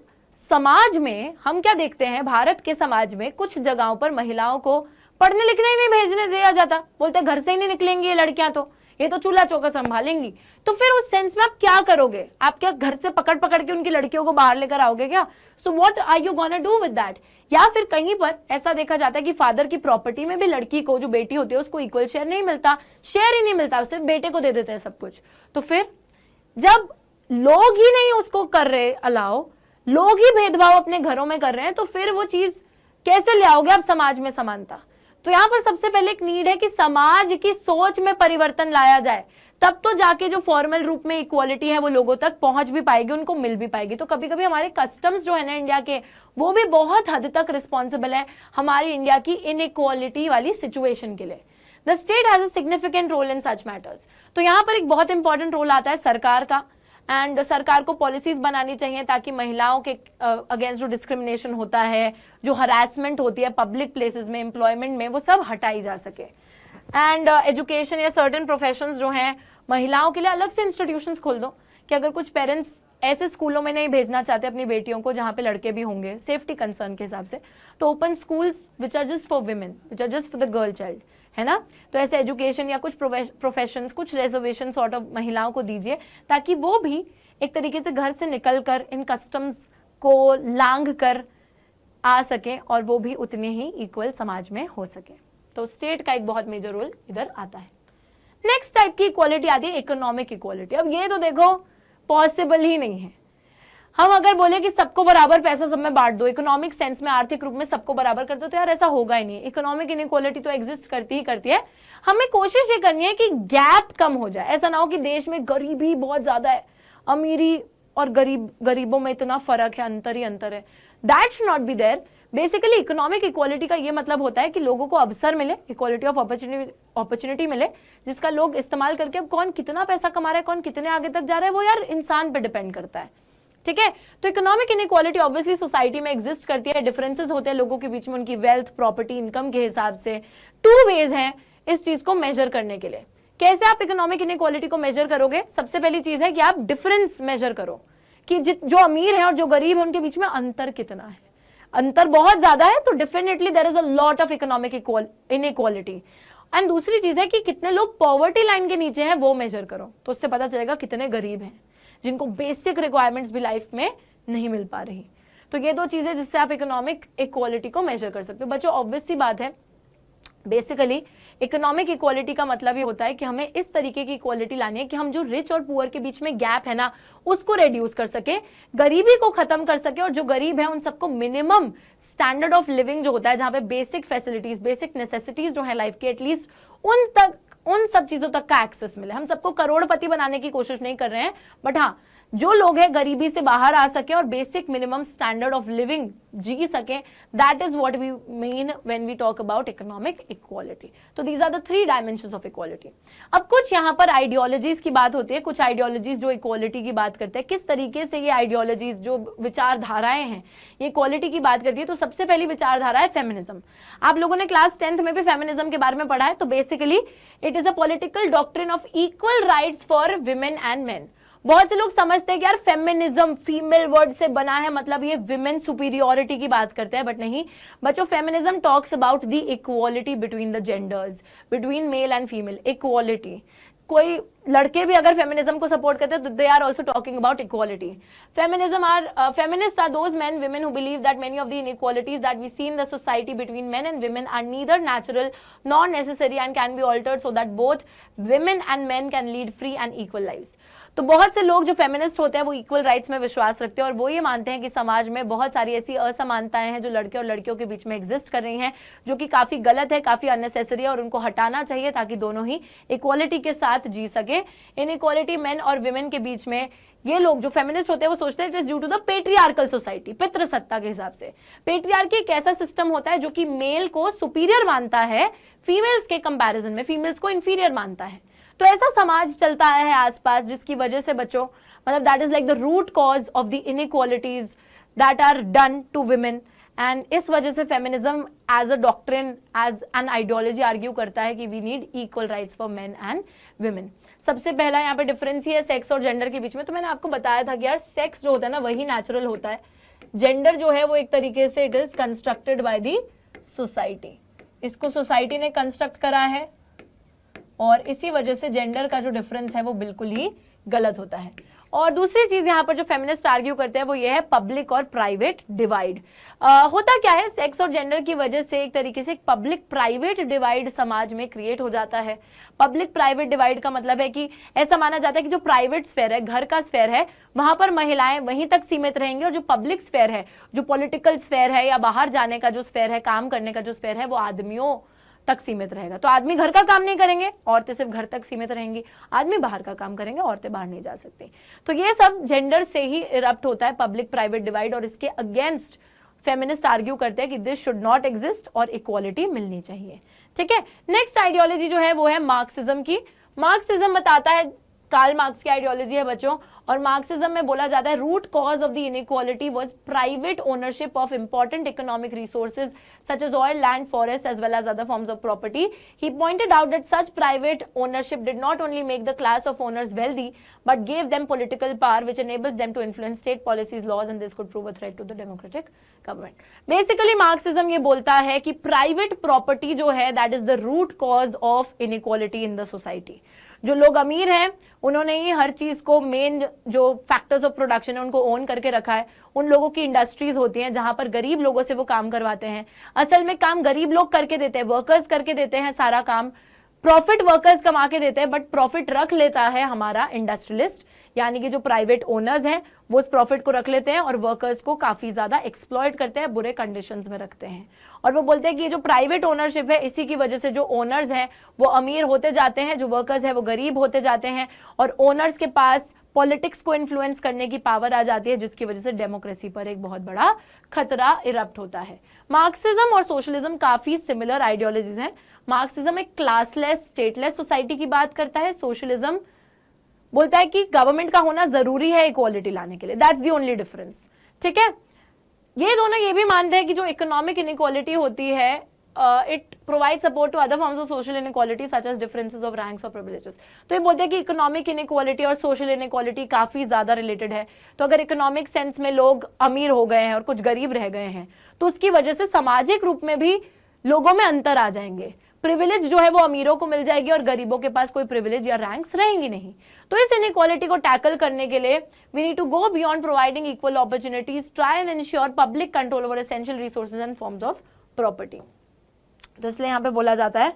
समाज में हम क्या देखते हैं, भारत के समाज में कुछ जगहों पर महिलाओं को पढ़ने लिखने ही नहीं भेजने दिया जाता, बोलते घर से ही नहीं निकलेंगी ये लड़कियां, तो ये तो चूल्हा चौका संभालेंगी। तो फिर उस सेंस में आप क्या करोगे? आप क्या घर से पकड़ पकड़ के उनकी लड़कियों को बाहर लेकर आओगे क्या? So what are you gonna do with that? या फिर कहीं पर ऐसा देखा जाता है कि फादर की प्रॉपर्टी में भी लड़की को, जो बेटी होती है, उसको इक्वल शेयर नहीं मिलता, शेयर ही नहीं मिलता, सिर्फ बेटे को दे देते हैं सब कुछ। तो फिर जब लोग ही नहीं उसको कर रहे अलाउ, लोग ही भेदभाव अपने घरों में कर रहे हैं, तो फिर वो चीज कैसे ले आओगे आप समाज में समानता? तो यहां पर सबसे पहले एक नीड है कि समाज की सोच में परिवर्तन लाया जाए, तब तो जाके जो फॉर्मल रूप में इक्वालिटी है वो लोगों तक पहुंच भी पाएगी, उनको मिल भी पाएगी। तो कभी कभी हमारे कस्टम्स जो है ना इंडिया के, वो भी बहुत हद तक रिस्पॉन्सिबल है हमारी इंडिया की इनइक्वालिटी वाली सिचुएशन के लिए। The state has a significant role in such matters. तो यहाँ पर एक बहुत इंपॉर्टेंट रोल आता है सरकार का, एंड सरकार को पॉलिसीज बनानी चाहिए ताकि महिलाओं के अगेंस्ट जो डिस्क्रिमिनेशन होता है, जो हरासमेंट होती है पब्लिक प्लेसेस में, एम्प्लॉयमेंट में, वो सब हटाई जा सके। एंड एजुकेशन या सर्टेन प्रोफेशंस जो हैं महिलाओं के लिए अलग से इंस्टीट्यूशंस खोल दो कि अगर कुछ पेरेंट्स ऐसे स्कूलों में नहीं भेजना चाहते अपनी बेटियों को जहाँ पे लड़के भी होंगे सेफ्टी कंसर्न के हिसाब से, तो open schools which are just for women, which are just for the girl child, है ना। तो ऐसे एजुकेशन या कुछ प्रोफेशंस, कुछ रिजर्वेशन सॉर्ट ऑफ महिलाओं को दीजिए ताकि वो भी एक तरीके से घर से निकल कर इन कस्टम्स को लांघ कर आ सके और वो भी उतने ही इक्वल समाज में हो सके। तो स्टेट का एक बहुत मेजर रोल इधर आता है। नेक्स्ट टाइप की इक्वालिटी आती है इकोनॉमिक इक्वालिटी। अब ये तो देखो पॉसिबल ही नहीं है। हम अगर बोले कि सबको बराबर पैसा सब में बांट दो, इकोनॉमिक सेंस में आर्थिक रूप में सबको बराबर कर दो, तो यार ऐसा होगा ही नहीं। इकोनॉमिक इनइक्वालिटी तो एग्जिस्ट करती ही करती है। हमें कोशिश ये करनी है कि गैप कम हो जाए। ऐसा ना हो कि देश में गरीबी बहुत ज्यादा है, अमीरी और गरीबों में इतना फर्क है, अंतर ही अंतर है, that should not be there. Basically economic equality का ये मतलब होता है कि लोगों को अवसर मिले, इक्वालिटी ऑफ अपॉर्चुनिटी मिले, जिसका लोग इस्तेमाल करके, अब कौन कितना पैसा कमा रहा है, कौन कितने आगे तक जा रहा है, वो यार इंसान पे डिपेंड करता है, ठीक है। तो इकोनॉमिक इनइक्वालिटी ऑब्वियसली सोसाइटी में एग्जिस्ट करती है, डिफरेंसेस होते हैं लोगों के बीच में उनकी वेल्थ, प्रॉपर्टी, इनकम के हिसाब से। 2 वेज हैं इस चीज को मेजर करने के लिए। कैसे आप इकोनॉमिक इनइक्वालिटी को मेजर करोगे? सबसे पहली चीज है कि आप डिफरेंस मेजर करो कि जो अमीर है और जो गरीब है उनके बीच में अंतर कितना है। अंतर बहुत ज्यादा है तो definitely there is a lot of economic inequality. And दूसरी चीज है कि कितने लोग पॉवर्टी लाइन के नीचे हैं, वो मेजर करो, तो उससे पता चलेगा कितने गरीब हैं जिनको बेसिक रिक्वायरमेंट्स भी लाइफ में नहीं मिल पा रही। तो ये 2 चीजें जिससे आप इकोनॉमिक इक्वालिटी को मेजर कर सकते हो। बच्चों ऑब्वियस सी बात है, बेसिकली इकोनॉमिक इक्वालिटी का मतलब ये होता है कि हमें इस तरीके की इक्वालिटी लानी है कि हम जो रिच और पुअर के बीच में गैप है ना, उसको रेड्यूस कर सके, गरीबी को खत्म कर सके, और जो गरीब है उन सबको मिनिमम स्टैंडर्ड ऑफ लिविंग जो होता है, जहां पे बेसिक फैसिलिटीज, बेसिक नेसेसिटीज जो है लाइफ के, एटलीस्ट उन सब चीजों तक का एक्सेस मिले। हम सबको करोड़पति बनाने की कोशिश नहीं कर रहे हैं, बट हाँ, जो लोग हैं गरीबी से बाहर आ सके और basic minimum standard of living जी सके, that is what we mean when we talk about economic equality. तो these are the 3 dimensions of equality. अब कुछ यहाँ पर आइडियोलॉजीज की बात होती है, कुछ आइडियोलॉजीज जो इक्वालिटी की बात करते हैं, किस तरीके से ये आइडियोलॉजीज जो विचारधाराएं हैं ये इक्वालिटी की बात करती है। तो सबसे पहली विचारधारा है फेमिनिज्म। आप लोगों ने क्लास 10th में भी फेमिनिज्म के बारे में पढ़ा है। तो basically it is a political doctrine of equal rights for women and main. बहुत से लोग समझते हैं कि यार फेमिनिज्म फीमेल वर्ड से बना है, मतलब ये विमेन सुपीरियोरिटी की बात करते हैं, बट नहीं बच्चों, feminism talks about the equality between the genders, between male and female, equality. कोई लड़के भी अगर फेमिनिज्म को सपोर्ट करते हैं तो they are also talking about equality. Feminist are those men women who believe that many of the inequalities that we see in the society between men and women are neither natural nor necessary and can be altered so that both women and men can lead free and equal lives। तो बहुत से लोग जो feminist होते हैं वो equal rights में विश्वास रखते हैं और वो ये मानते हैं कि समाज में बहुत सारी ऐसी असमानताएं हैं जो लड़के और लड़कियों के बीच में एग्जिस्ट कर रही हैं, जो कि काफी गलत है, काफी अननेसेसरी है और उनको हटाना चाहिए ताकि दोनों ही इक्वालिटी के साथ जी सके। इनइक्वालिटी मेन और विमेन के बीच में, ये लोग जो फेमिनिस्ट होते हैं वो सोचते हैं it is due to the patriarchal society, पितृसत्ता के हिसाब से। पेट्रियार्की एक ऐसा सिस्टम होता है जो कि मेल को सुपीरियर मानता है फीमेल्स के कंपैरिजन में, फीमेल्स को इंफीरियर मानता है। तो ऐसा समाज चलता है आसपास जिसकी वजह से बच्चों, मतलब that is like the root cause of the inequalities that are done to women. And इस वजह से feminism as a doctrine, as an ideology argue करता है कि we need equal rights for men and women. सबसे पहला यहाँ पे डिफरेंस ही है सेक्स और जेंडर के बीच में। तो मैंने आपको बताया था कि यार सेक्स जो होता है ना वही नेचुरल होता है, जेंडर जो है वो एक तरीके से it is constructed by the society, इसको सोसाइटी ने कंस्ट्रक्ट करा है और इसी वजह से जेंडर का जो डिफरेंस है वो बिल्कुल ही गलत होता है। और दूसरी चीज यहाँ पर जो फेमिनिस्ट आर्ग्यू करते हैं वो ये है पब्लिक और प्राइवेट डिवाइड। होता क्या है, सेक्स और जेंडर की वजह से एक तरीके से एक पब्लिक प्राइवेट डिवाइड समाज में क्रिएट हो जाता है। पब्लिक प्राइवेट डिवाइड का मतलब है कि ऐसा माना जाता है कि जो प्राइवेट स्फेयर है, घर का स्फेयर है, वहां पर महिलाएं वहीं तक सीमित रहेंगी और जो पब्लिक स्फेयर है, जो पॉलिटिकल स्फेयर है या बाहर जाने का जो स्फेयर है, काम करने का जो स्फेयर है, वो आदमियों तक सीमित रहेगा। तो आदमी घर का काम नहीं करेंगे, औरतें सिर्फ घर तक सीमित रहेंगी, आदमी बाहर का काम करेंगे, औरतें बाहर नहीं जा सकती। तो ये सब जेंडर से ही इरप्ट होता है पब्लिक प्राइवेट डिवाइड, और इसके अगेंस्ट फेमिनिस्ट आर्ग्यू करते हैं कि दिस शुड नॉट एग्जिस्ट और इक्वालिटी मिलनी चाहिए। ठीक है, नेक्स्ट आइडियोलॉजी जो है वो है मार्क्सिज्म की। मार्क्सिज्म बताता है, कार्ल मार्क्स की आइडियोलॉजी है बच्चों, और मार्क्सिज्म में बोला जाता है root cause of the inequality was private ownership of important economic resources such as oil, land, forest as well as other forms of property. He pointed out that such private ownership did not only make the class of owners wealthy but gave them political power which enables them to influence state policies, laws, and this could prove a threat to the democratic government. Basically Marxism ये बोलता है कि private property जो है that is the root cause of inequality in the society. जो लोग अमीर हैं उन्होंने ही हर चीज को, मेन जो फैक्टर्स ऑफ प्रोडक्शन है उनको ओन करके रखा है। उन लोगों की इंडस्ट्रीज होती हैं जहां पर गरीब लोगों से वो काम करवाते हैं। असल में काम गरीब लोग करके देते हैं, वर्कर्स करके देते हैं सारा काम, प्रॉफिट वर्कर्स कमा के देते हैं, बट प्रॉफिट रख लेता है हमारा इंडस्ट्रियलिस्ट यानी कि जो प्राइवेट ओनर्स हैं वो उस प्रॉफिट को रख लेते हैं और वर्कर्स को काफी ज्यादा एक्सप्लॉइट करते हैं, बुरे कंडीशंस में रखते हैं। और वो बोलते हैं कि ये जो प्राइवेट ओनरशिप है इसी की वजह से जो ओनर्स हैं वो अमीर होते जाते हैं, जो वर्कर्स हैं वो गरीब होते जाते हैं, और ओनर्स के पास पॉलिटिक्स को इन्फ्लुएंस करने की पावर आ जाती है, जिसकी वजह से डेमोक्रेसी पर एक बहुत बड़ा खतरा इरप्ट होता है। मार्क्सिज्म और सोशलिज्म काफी सिमिलर आइडियोलॉजीज हैं। मार्क्सिज्म एक क्लासलेस स्टेटलेस सोसाइटी की बात करता है, सोशलिज्म बोलता है कि गवर्नमेंट का होना जरूरी है इक्वालिटी लाने के लिए, दैट्स द ओनली डिफरेंस। ठीक है, ये दोनों ये भी मानते हैं कि जो इकोनॉमिक इनइक्वालिटी होती है it provide support to other forms of social inequality such as differences of ranks और प्रिविलेजेस। तो ये बोलते हैं कि इकोनॉमिक इनइक्वालिटी और सोशल इनइक्वालिटी काफी ज्यादा रिलेटेड है। तो अगर इकोनॉमिक सेंस में लोग अमीर हो गए हैं और कुछ गरीब रह गए हैं तो उसकी वजह से सामाजिक रूप में भी लोगों में अंतर आ जाएंगे। प्रिविलेज जो है वो अमीरों को मिल जाएगी और गरीबों के पास कोई प्रिविलेज या रैंक्स रहेंगी नहीं। तो इस इनइक्वालिटी को टैकल करने के लिए we need to go beyond providing equal opportunities, try and ensure public control over essential resources and forms of property. तो इसलिए यहाँ पे बोला जाता है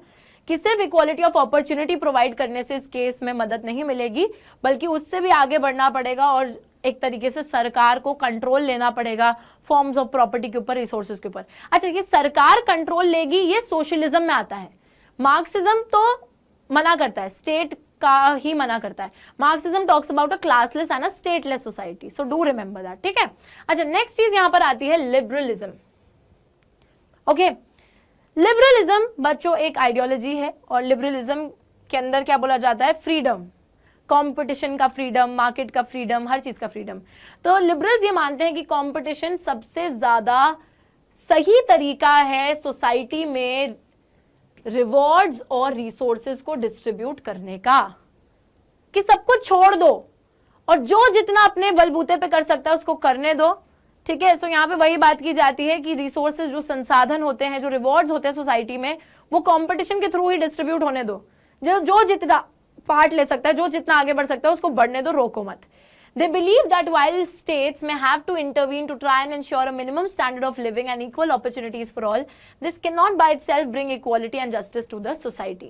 कि सिर्फ इक्वालिटी ऑफ अपॉर्चुनिटी प्रोवाइड करने से इस केस में मदद नहीं मिलेगी, बल्कि उससे भी आगे बढ़ना पड़ेगा और एक तरीके से सरकार को कंट्रोल लेना पड़ेगा फॉर्म्स ऑफ प्रॉपर्टी के ऊपर, रिसोर्सेज के ऊपर। अच्छा, ये सरकार कंट्रोल लेगी, ये सोशलिज्म में आता है। मार्क्सिज्म तो मना करता है, स्टेट का ही मना करता है। Marxism talks about a classless and a stateless society, so do remember that. ठीक है, अच्छा नेक्स्ट चीज यहां पर आती है लिबरलिज्म। ओके, लिबरलिज्म बच्चों एक आइडियोलॉजी है और लिबरलिज्म के अंदर क्या बोला जाता है, फ्रीडम, कंपटीशन का फ्रीडम, मार्केट का फ्रीडम, हर चीज का फ्रीडम। तो लिबरल्स ये मानते हैं कि कंपटीशन सबसे ज्यादा सही तरीका है सोसाइटी में रिवॉर्ड्स और रिसोर्सेज को डिस्ट्रीब्यूट करने का, कि सब कुछ छोड़ दो और जो जितना अपने बलबूते पे कर सकता है उसको करने दो। ठीक है, सो यहाँ पे वही बात की जाती है कि रिसोर्सेज, जो संसाधन होते हैं, जो रिवॉर्ड्स होते हैं सोसाइटी में, वो कंपटीशन के थ्रू ही डिस्ट्रीब्यूट होने दो। जो जितना पार्ट ले सकता है, जो जितना आगे बढ़ सकता है उसको बढ़ने दो, रोको मत। They believe that while states may have to intervene to try and ensure a minimum standard of living and equal opportunities for all, this cannot by itself bring equality and justice to the society.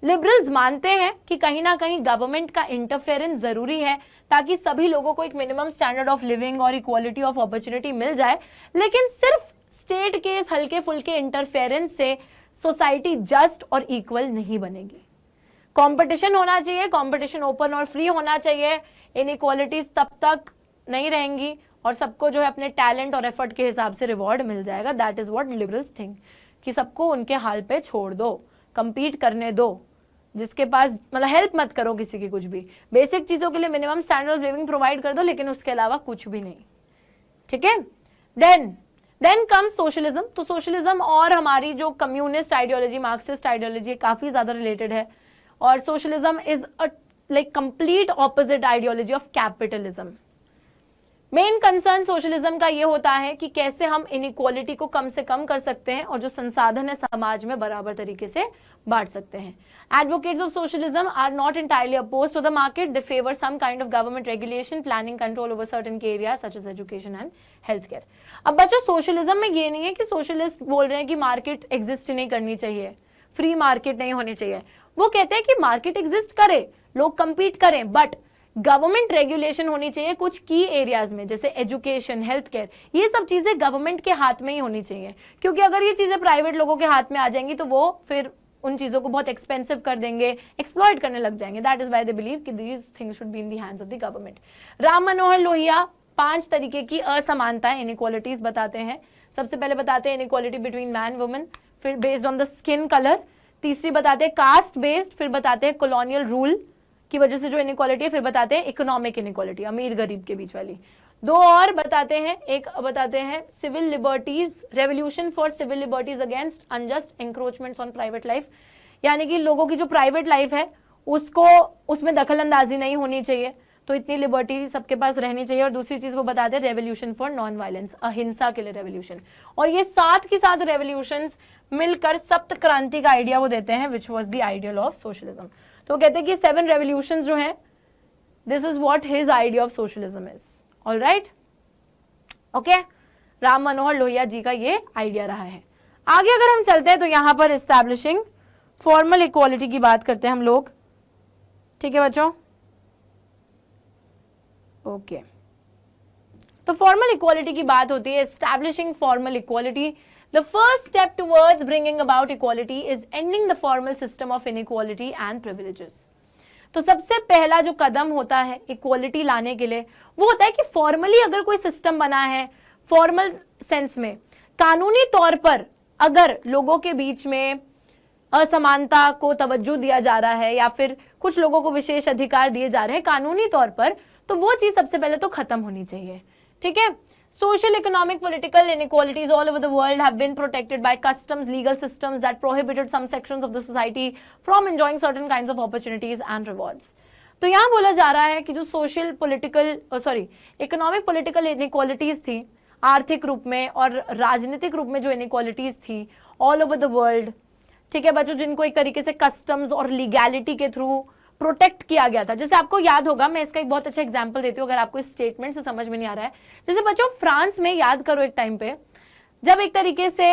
Liberals मानते हैं कि कहीं ना कहीं government का interference जरूरी है ताकि सभी लोगों को एक मिनिमम स्टैंडर्ड ऑफ लिविंग और इक्वालिटी ऑफ अपॉर्चुनिटी मिल जाए, लेकिन सिर्फ स्टेट के इस हल्के फुल्के इंटरफेरेंस से सोसाइटी जस्ट और इक्वल नहीं बनेगी। कंपटीशन होना चाहिए, कंपटीशन ओपन और फ्री होना चाहिए, इनइक्वालिटीज तब तक नहीं रहेंगी और सबको जो है अपने टैलेंट और एफर्ट के हिसाब से रिवॉर्ड मिल जाएगा। That is what liberals think, कि सबको उनके हाल पे छोड़ दो, कंपीट करने दो, जिसके पास मतलब हेल्प मत करो किसी की, कुछ भी बेसिक चीजों के लिए minimum standard of living provide कर दो, लेकिन उसके अलावा कुछ भी नहीं। ठीक है, देन कम्स सोशलिज्म। तो सोशलिज्म और हमारी जो कम्युनिस्ट आइडियोलॉजी, मार्क्सिस्ट आइडियोलॉजी काफी ज्यादा रिलेटेड है, और socialism is a like complete opposite ideology of capitalism. Main concern socialism का ये होता है कि कैसे हम इनइक्वालिटी को कम से कम कर सकते हैं और जो संसाधन है समाज में बराबर तरीके से बांट सकते हैं। Advocates of socialism are not entirely opposed to the market. They favor some kind of government regulation, planning control over certain key areas such as education and healthcare. अब बच्चों सोशलिज्म में ये नहीं है कि सोशलिस्ट बोल रहे हैं कि मार्केट एग्जिस्ट नहीं करनी चाहिए, फ्री मार्केट नहीं होनी चाहिए। वो कहते हैं कि मार्केट एग्जिस्ट करे, लोग कंपीट करें, बट गवर्नमेंट रेगुलेशन होनी चाहिए कुछ की एरियाज में, जैसे एजुकेशन, हेल्थ केयर, ये सब चीजें गवर्नमेंट के हाथ में ही होनी चाहिए, क्योंकि अगर ये चीजें प्राइवेट लोगों के हाथ में आ जाएंगी तो वो फिर उन चीजों को बहुत एक्सपेंसिव कर देंगे, एक्सप्लॉइट करने लग जाएंगे। That is why they believe कि these things should be in the hands of the government. Ram Manohar Lohia 5 तरीके की असमानताएं, इनइक्वालिटीज बताते हैं। सबसे पहले बताते हैं इनइक्वालिटी बिटवीन मैन वुमेन, फिर based on the skin colour, तीसरी बताते हैं कास्ट बेस्ड, फिर बताते हैं कॉलोनियल रूल की वजह से जो इनइक्वालिटी है, फिर बताते हैं इकोनॉमिक इनइक्वालिटी, अमीर गरीब के बीच वाली। 2 और बताते हैं, एक बताते हैं civil liberties, revolution for civil liberties against unjust encroachments on private life, यानी कि लोगों की जो प्राइवेट लाइफ है उसको, उसमें दखल अंदाजी नहीं होनी चाहिए, तो इतनी लिबर्टी सबके पास रहनी चाहिए। और दूसरी चीज वो बताते हैं रेवोल्यूशन फॉर नॉन वायलेंस, अहिंसा के लिए रेवोल्यूशन। और ये साथ के साथ रेवोल्यूशंस मिलकर सप्त क्रांति का आइडिया वो देते हैं, which was the ideal of socialism. तो कहते हैं कि 7 रेवोल्यूशंस जो हैं, this is what his idea of socialism is. All right, okay, Ram Manohar Lohia ji का ये आइडिया रहा है। आगे अगर हम चलते हैं तो यहां पर एस्टैब्लिशिंग फॉर्मल इक्वालिटी की बात करते हैं हम लोग। ठीक है बच्चों, ओके तो फॉर्मल इक्वालिटी की बात होती है, establishing formal equality. The first step towards bringing about equality is ending the formal system of inequality and privileges. तो सबसे पहला जो कदम होता है इक्वालिटी लाने के लिए वो होता है कि फॉर्मली अगर कोई सिस्टम बना है, फॉर्मल सेंस में कानूनी तौर पर अगर लोगों के बीच में असमानता को तवज्जो दिया जा रहा है या फिर कुछ लोगों को विशेष अधिकार दिए जा रहे हैं कानूनी तौर पर, तो वो चीज सबसे पहले तो खत्म होनी चाहिए। ठीक है, social, economic, political inequalities all over the world have been protected by customs, legal systems that prohibited some sections of the society from enjoying certain kinds of opportunities and rewards. तो यहाँ बोला जा रहा है कि जो social political economic political inequalities थी आर्थिक रूप में और राजनीतिक रूप में जो इनइक्वालिटीज थी ऑल ओवर द वर्ल्ड, ठीक है बच्चों, जिनको एक तरीके से कस्टम्स और लीगैलिटी के थ्रू प्रोटेक्ट किया गया था। जैसे आपको याद होगा, मैं इसका एक बहुत अच्छा एग्जांपल देती हूँ अगर आपको इस स्टेटमेंट से समझ में नहीं आ रहा है। जैसे बच्चों फ्रांस में याद करो एक टाइम पे जब एक तरीके से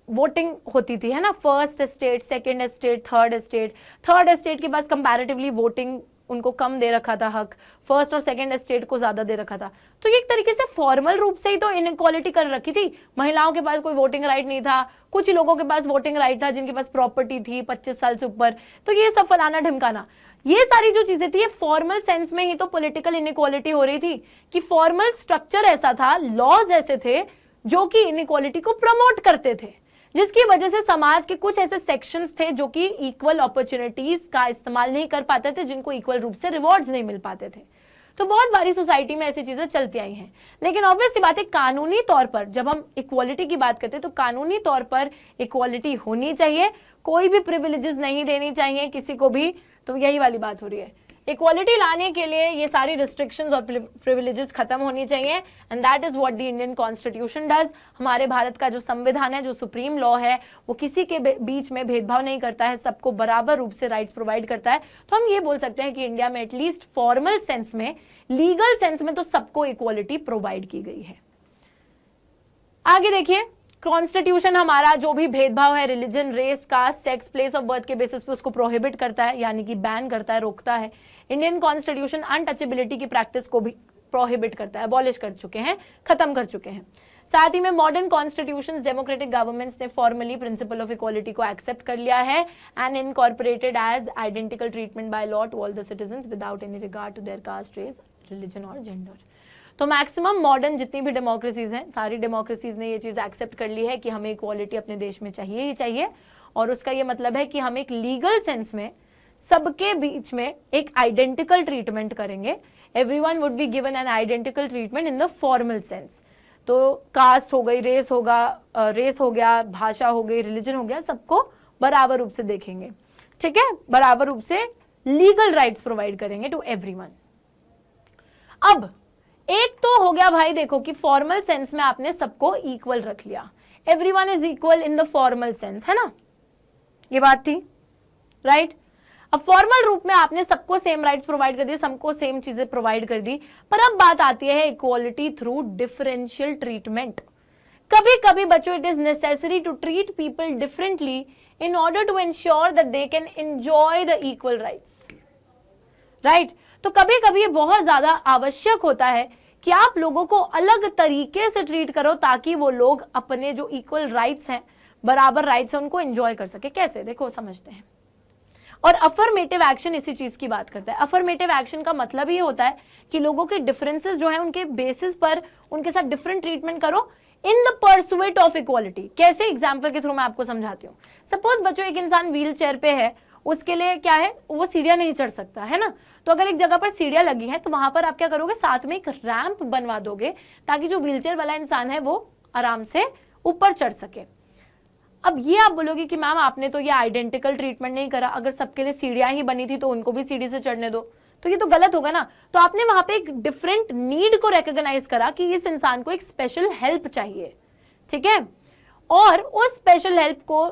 वोटिंग होती थी, है ना, first estate, second estate, third estate के पास कंपैरेटिवली वोटिंग उनको कम दे रखा था हक, फर्स्ट और सेकंड एस्टेट को ज्यादा दे रखा था। तो ये एक तरीके से फॉर्मल रूप से ही तो इनइक्वालिटी कर रखी थी। महिलाओं के पास कोई वोटिंग राइट नहीं था, कुछ ही लोगों के पास वोटिंग राइट था जिनके पास प्रॉपर्टी थी 25 साल से ऊपर, तो ये सब फलाना ढिमकाना, ये सारी जो चीजें थी ये फॉर्मल सेंस में ही तो पॉलिटिकल इनइक्वालिटी हो रही थी कि फॉर्मल स्ट्रक्चर ऐसा था, लॉज ऐसे थे जो कि इनइक्वालिटी को प्रमोट करते थे, जिसकी वजह से समाज के कुछ ऐसे सेक्शंस थे जो कि इक्वल अपॉर्चुनिटीज का इस्तेमाल नहीं कर पाते थे, जिनको इक्वल रूप से रिवॉर्ड्स नहीं मिल पाते थे। तो बहुत बारी सोसाइटी में ऐसी चीजें चलती आई हैं। लेकिन ऑब्वियस सी बात है कानूनी तौर पर जब हम इक्वालिटी की बात करते हैं तो कानूनी तौर पर इक्वालिटी होनी चाहिए, कोई भी प्रिविलेजेस नहीं देनी चाहिए किसी को भी। तो यही वाली बात हो रही है, इक्वालिटी लाने के लिए ये सारी रिस्ट्रिक्शंस और प्रिविलेजेस खत्म होनी चाहिए and that is what the Indian constitution does. हमारे भारत का जो संविधान है, जो सुप्रीम लॉ है, वो किसी के बीच में भेदभाव नहीं करता है, सबको बराबर रूप से राइट्स प्रोवाइड करता है। तो हम ये बोल सकते हैं कि इंडिया में एटलीस्ट फॉर्मल सेंस में, लीगल सेंस में तो सबको इक्वालिटी प्रोवाइड की गई है। आगे देखिए, कॉन्स्टिट्यूशन हमारा जो भी भेदभाव है religion, race, caste, sex, place of birth के बेसिस पे उसको प्रोहिबिट करता है, यानी कि बैन करता है, रोकता है। इंडियन कॉन्स्टिट्यूशन अनटचेबिलिटी की प्रैक्टिस को भी प्रोहिबिट करता है, अबॉलिश कर चुके हैं, खत्म कर चुके हैं। साथ ही में मॉडर्न कॉन्स्टिट्यूशंस, डेमोक्रेटिक गवर्नमेंट्स ने फॉर्मली प्रिंसिपल ऑफ इक्वालिटी को एक्सेप्ट कर लिया है and incorporated as identical treatment by law to all the citizens without any regard to their caste, race, religion और जेंडर। तो मैक्सिमम मॉडर्न जितनी भी डेमोक्रेसीज हैं, सारी डेमोक्रेसीज ने ये चीज एक्सेप्ट कर ली है कि हमें इक्वालिटी अपने देश में चाहिए ही चाहिए। और उसका ये मतलब है कि हम एक लीगल सेंस में सबके बीच में एक आइडेंटिकल ट्रीटमेंट करेंगे। Everyone would be given an identical treatment in the formal sense. तो कास्ट हो गई, रेस हो गया, भाषा हो गई, रिलीजन हो गया, सबको बराबर रूप से देखेंगे। ठीक है, बराबर रूप से लीगल राइट्स प्रोवाइड करेंगे टू एवरीवन। अब एक तो हो गया भाई, देखो कि फॉर्मल सेंस में आपने सबको इक्वल रख लिया, everyone is equal in the formal sense, है ना, ये बात थी, राइट। अब फॉर्मल रूप में आपने सबको सेम राइट्स प्रोवाइड कर दिए, सबको सेम चीजें प्रोवाइड कर दी। पर अब बात आती है इक्वालिटी थ्रू डिफरेंशियल ट्रीटमेंट। कभी कभी बच्चों it is necessary to treat people differently in order to ensure that they can enjoy the equal rights, right. तो कभी कभी ये बहुत ज्यादा आवश्यक होता है कि आप लोगों को अलग तरीके से ट्रीट करो ताकि वो लोग अपने जो इक्वल राइट्स हैं, बराबर राइट्स हैं, उनको एंजॉय कर सके। कैसे, देखो समझते हैं। और अफर्मेटिव एक्शन इसी चीज की बात करता है। अफर्मेटिव एक्शन का मतलब ये होता है कि लोगों के डिफरेंसेस जो हैं उनके बेसिस पर उनके साथ डिफरेंट ट्रीटमेंट करो in the pursuit of equality. कैसे, एग्जाम्पल के थ्रू मैं आपको समझाती हूँ। सपोज बच्चों एक इंसान व्हील चेयर पे है, उसके लिए क्या है, वो सीढ़ियां नहीं चढ़ सकता, है ना। तो अगर एक जगह पर सीढ़ियां लगी हैं तो वहां पर आप क्या करोगे, साथ में एक रैंप बनवा दोगे ताकि जो व्हीलचेयर वाला इंसान है वो आराम से ऊपर चढ़ सके। अब ये आप बोलोगे कि मैम आपने तो ये आइडेंटिकल ट्रीटमेंट नहीं करा, अगर सबके लिए सीढ़ियां ही बनी थी तो उनको भी सीढ़ी से चढ़ने दो, तो ये तो गलत होगा ना। तो आपने वहां पे एक डिफरेंट नीड को रिकॉग्नाइज करा कि इस इंसान को एक स्पेशल हेल्प चाहिए, ठीक है, और उस स्पेशल हेल्प को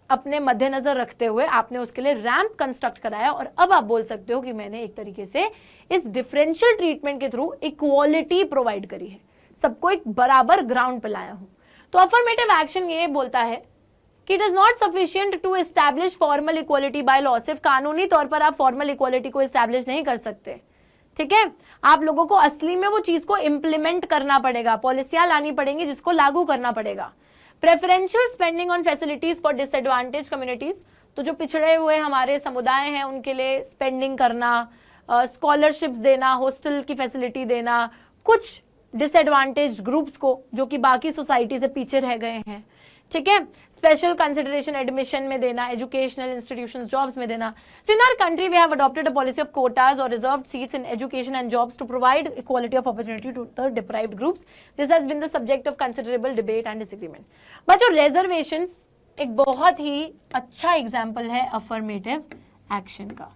अपने मद्देनजर रखते हुए आपने उसके लिए रैंप कंस्ट्रक्ट कराया। और अब आप बोल सकते हो कि मैंने एक तरीके से इस डिफरेंशियल ट्रीटमेंट के थ्रू इक्वालिटी प्रोवाइड करी है, सबको एक बराबर ग्राउंड पे लाया हूं। तो अफर्मेटिव एक्शन ये बोलता है कि it is not sufficient to establish formal equality by law. सिर्फ कानूनी तौर पर आप फॉर्मल इक्वालिटी को एस्टैब्लिश नहीं कर सकते, ठीक है, आप लोगों को असली में वो चीज को इंप्लीमेंट करना पड़ेगा, पॉलिसियां लानी पड़ेंगी जिसको लागू करना पड़ेगा। Preferential spending on facilities for disadvantage communities, तो जो पिछड़े हुए हमारे समुदाय हैं उनके लिए स्पेंडिंग करना, स्कॉलरशिप्स देना, हॉस्टल की फैसिलिटी देना, कुछ डिसएडवांटेज ग्रुप्स को जो कि बाकी सोसाइटी से पीछे रह गए हैं, ठीक है, स्पेशल कंसिडरेशन एडमिशन में देना, एजुकेशनल इंस्टीट्यूशंस जॉब्स में देना। So in our country we have adopted a policy of quotas और reserved seats in education and jobs to provide equality of opportunity to the deprived groups. This has been the subject of considerable debate and disagreement. But जो reservations एक बहुत ही अच्छा example है affirmative action का।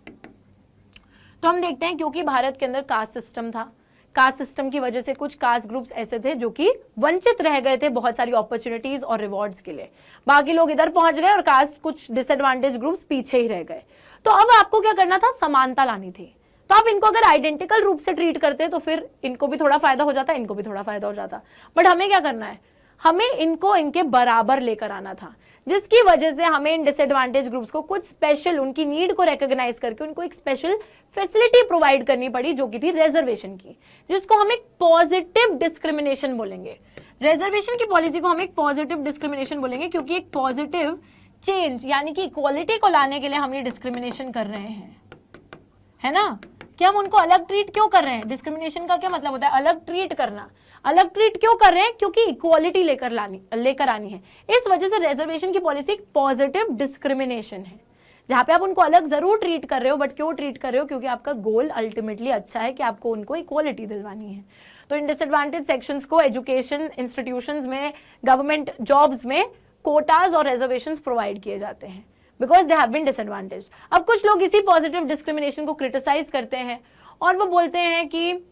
तो हम देखते हैं क्योंकि भारत के अंदर कास्ट सिस्टम था, कास्ट सिस्टम की वजह से कुछ कास्ट ग्रुप्स ऐसे थे जो कि वंचित रह गए थे बहुत सारी अपॉर्चुनिटीज और रिवॉर्ड्स के लिए, बाकी लोग इधर पहुंच गए और कास्ट कुछ डिसएडवांटेज ग्रुप्स पीछे ही रह गए। तो अब आपको क्या करना था, समानता लानी थी। तो आप इनको अगर आइडेंटिकल रूप से ट्रीट करते तो फिर इनको भी थोड़ा फायदा हो जाता, इनको भी थोड़ा फायदा हो जाता। बट हमें क्या करना है, हमें इनको इनके बराबर लेकर आना था, जिसकी वजह से हमें इन डिसएडवांटेज ग्रुप्स को कुछ स्पेशल, उनकी नीड को रिकॉग्नाइज करके उनको एक स्पेशल फैसिलिटी प्रोवाइड करनी पड़ी जो कि थी रिजर्वेशन की, जिसको हम एक पॉजिटिव डिस्क्रिमिनेशन बोलेंगे। रिजर्वेशन की पॉलिसी को हम एक पॉजिटिव डिस्क्रिमिनेशन बोलेंगे क्योंकि एक पॉजिटिव चेंज यानी कि इक्वालिटी को लाने के लिए हम ये डिस्क्रिमिनेशन कर रहे हैं, है ना, कि हम उनको अलग ट्रीट क्यों कर रहे हैं। डिस्क्रिमिनेशन का क्या मतलब होता है, अलग ट्रीट करना। अलग ट्रीट क्यों कर रहे हैं, क्योंकि इक्वालिटी लेकर आनी है। इस वजह से रिजर्वेशन की पॉलिसी एक पॉजिटिव डिस्क्रिमिनेशन है, जहां पे आप उनको अलग जरूर ट्रीट कर रहे हो, बट क्यों ट्रीट कर रहे हो, क्योंकि आपका गोल अल्टीमेटली अच्छा है कि आपको उनको इक्वालिटी दिलवानी है। तो इन डिसएडवांटेज सेक्शंस को एजुकेशन इंस्टीट्यूशंस में, गवर्नमेंट जॉब्स में कोटाज और रिजर्वेशंस प्रोवाइड किए जाते हैं because they have been disadvantage. अब कुछ लोग इसी पॉजिटिव डिस्क्रिमिनेशन को क्रिटिसाइज करते हैं और वो बोलते हैं कि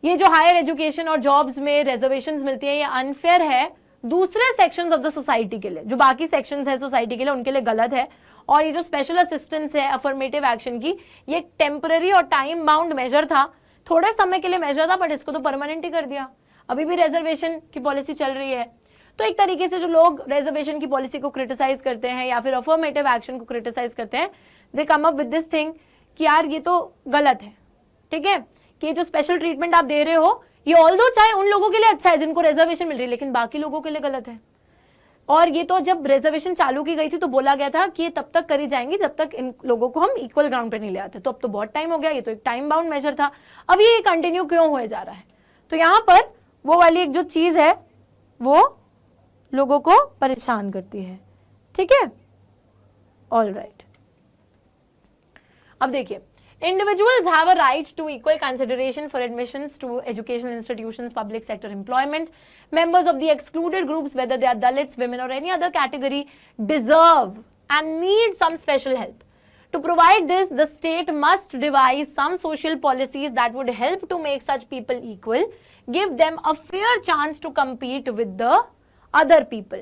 ये जो हायर एजुकेशन और जॉब्स में रिजर्वेशंस मिलती है ये अनफेयर है दूसरे सेक्शंस ऑफ द सोसाइटी के लिए, जो बाकी सेक्शंस है सोसाइटी के लिए उनके लिए गलत है। और ये जो स्पेशल असिस्टेंस है अफर्मेटिव एक्शन की, ये एक टेम्पररी और टाइम बाउंड मेजर था, थोड़े समय के लिए मेजर था, बट इसको तो परमानेंट ही कर दिया। अभी भी रिजर्वेशन की पॉलिसी चल रही है। तो एक तरीके से जो लोग रिजर्वेशन की पॉलिसी को क्रिटिसाइज करते हैं या फिर अफर्मेटिव एक्शन को क्रिटिसाइज करते हैं, they come up with this thing कि यार ये तो गलत है, ठीक है, कि जो स्पेशल ट्रीटमेंट आप दे रहे हो ये ऑल्दो चाहे उन लोगों के लिए अच्छा है जिनको रिजर्वेशन मिल रही है, लेकिन बाकी लोगों के लिए गलत है। और ये तो जब रिजर्वेशन चालू की गई थी तो बोला गया था कि ये तब तक करी जाएंगी जब तक इन लोगों को हम इक्वल ग्राउंड पे नहीं ले आते। तो अब तो बहुत टाइम हो गया, ये तो एक टाइम बाउंड मेजर था, अब ये कंटिन्यू क्यों हो जा रहा है। तो यहाँ पर वो वाली एक जो चीज है वो लोगों को परेशान करती है, ठीक है, ऑल राइट। अब देखिए, individuals have a right to equal consideration for admissions to educational institutions, public sector employment. Members of the excluded groups, whether they are Dalits, women or any other category, deserve and need some special help. To provide this, the state must devise some social policies that would help to make such people equal, give them a fair chance to compete with the other people.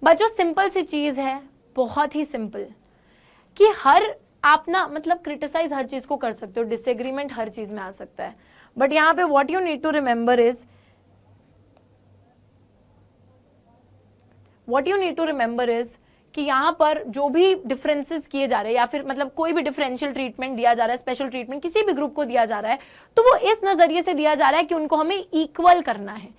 बच्चों simple सी चीज है, बहुत ही simple, कि हर आप ना मतलब criticise हर चीज को कर सकते हो, डिसएग्रीमेंट हर चीज में आ सकता है, बट यहाँ पे what you need to remember is कि यहाँ पर जो भी डिफरेंसेस किए जा रहे हैं या फिर मतलब कोई भी डिफरेंशियल ट्रीटमेंट दिया जा रहा है, स्पेशल ट्रीटमेंट किसी भी ग्रुप को दिया जा रहा है, तो वो इस नजरिए से दिया जा रहा है कि उनको हमें इक्वल करना है।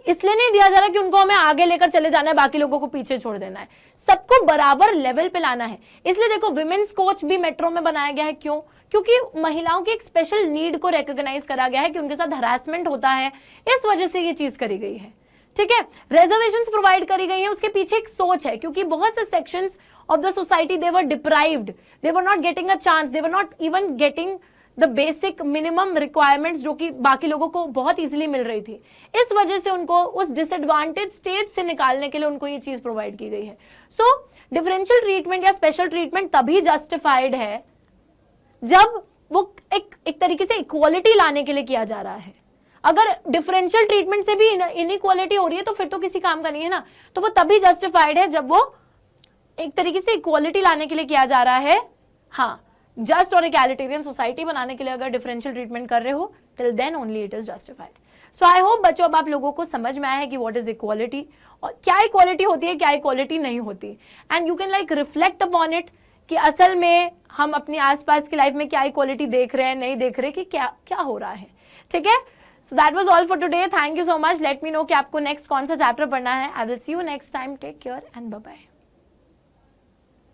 इसलिए नहीं दिया जा रहा कि उनको हमें आगे लेकर चले जाना है, बाकी लोगों को पीछे छोड़ देना है, सबको बराबर लेवल पे लाना है। इसलिए देखो विमेन्स कोच भी मेट्रो में बनाया गया है, क्यों, क्योंकि महिलाओं की एक स्पेशल नीड को रिकॉग्नाइज करा गया है कि उनके साथ हरासमेंट होता है, इस वजह से ये चीज करी गई है, ठीक है। रिजर्वेशंस प्रोवाइड करी गई हैं, उसके पीछे एक सोच है, क्योंकि बहुत से sections of the society they were deprived, they were not getting a chance, they were not even getting the basic minimum requirements जो कि बाकी लोगों को बहुत इजीली मिल रही थी। इस वजह से उनको उस डिसएडवांटेज स्टेज से निकालने के लिए उनको ये चीज प्रोवाइड की गई है। सो डिफरेंशियल ट्रीटमेंट या स्पेशल ट्रीटमेंट तभी जस्टिफाइड है जब वो एक तरीके से इक्वालिटी लाने के लिए किया जा रहा है। अगर डिफरेंशियल ट्रीटमेंट से भी इनइक्वालिटी हो रही है तो फिर तो किसी काम का नहीं है ना। तो वो तभी जस्टिफाइड है जब वो एक तरीके से इक्वालिटी लाने के लिए किया जा रहा है। हाँ, जस्ट और इक्वालिटेरियन सोसाइटी बनाने के लिए अगर डिफरेंशियल ट्रीटमेंट कर रहे हो, till then only it is justified. So I hope बच्चों अब आप लोगों को समझ में आया है कि व्हाट इज इक्वालिटी और क्या इक्वालिटी होती है, क्या इक्वालिटी नहीं होती, and you can like reflect upon it कि असल में हम अपनी आसपास की लाइफ में क्या इक्वालिटी देख रहे हैं, नहीं देख रहे, कि क्या क्या हो रहा है। ठीक है, so that was all for today. Thank you so much. Let me know कि आपको नेक्स्ट कौन सा चैप्टर पढ़ना है। I will see you next time. Take care and bye bye.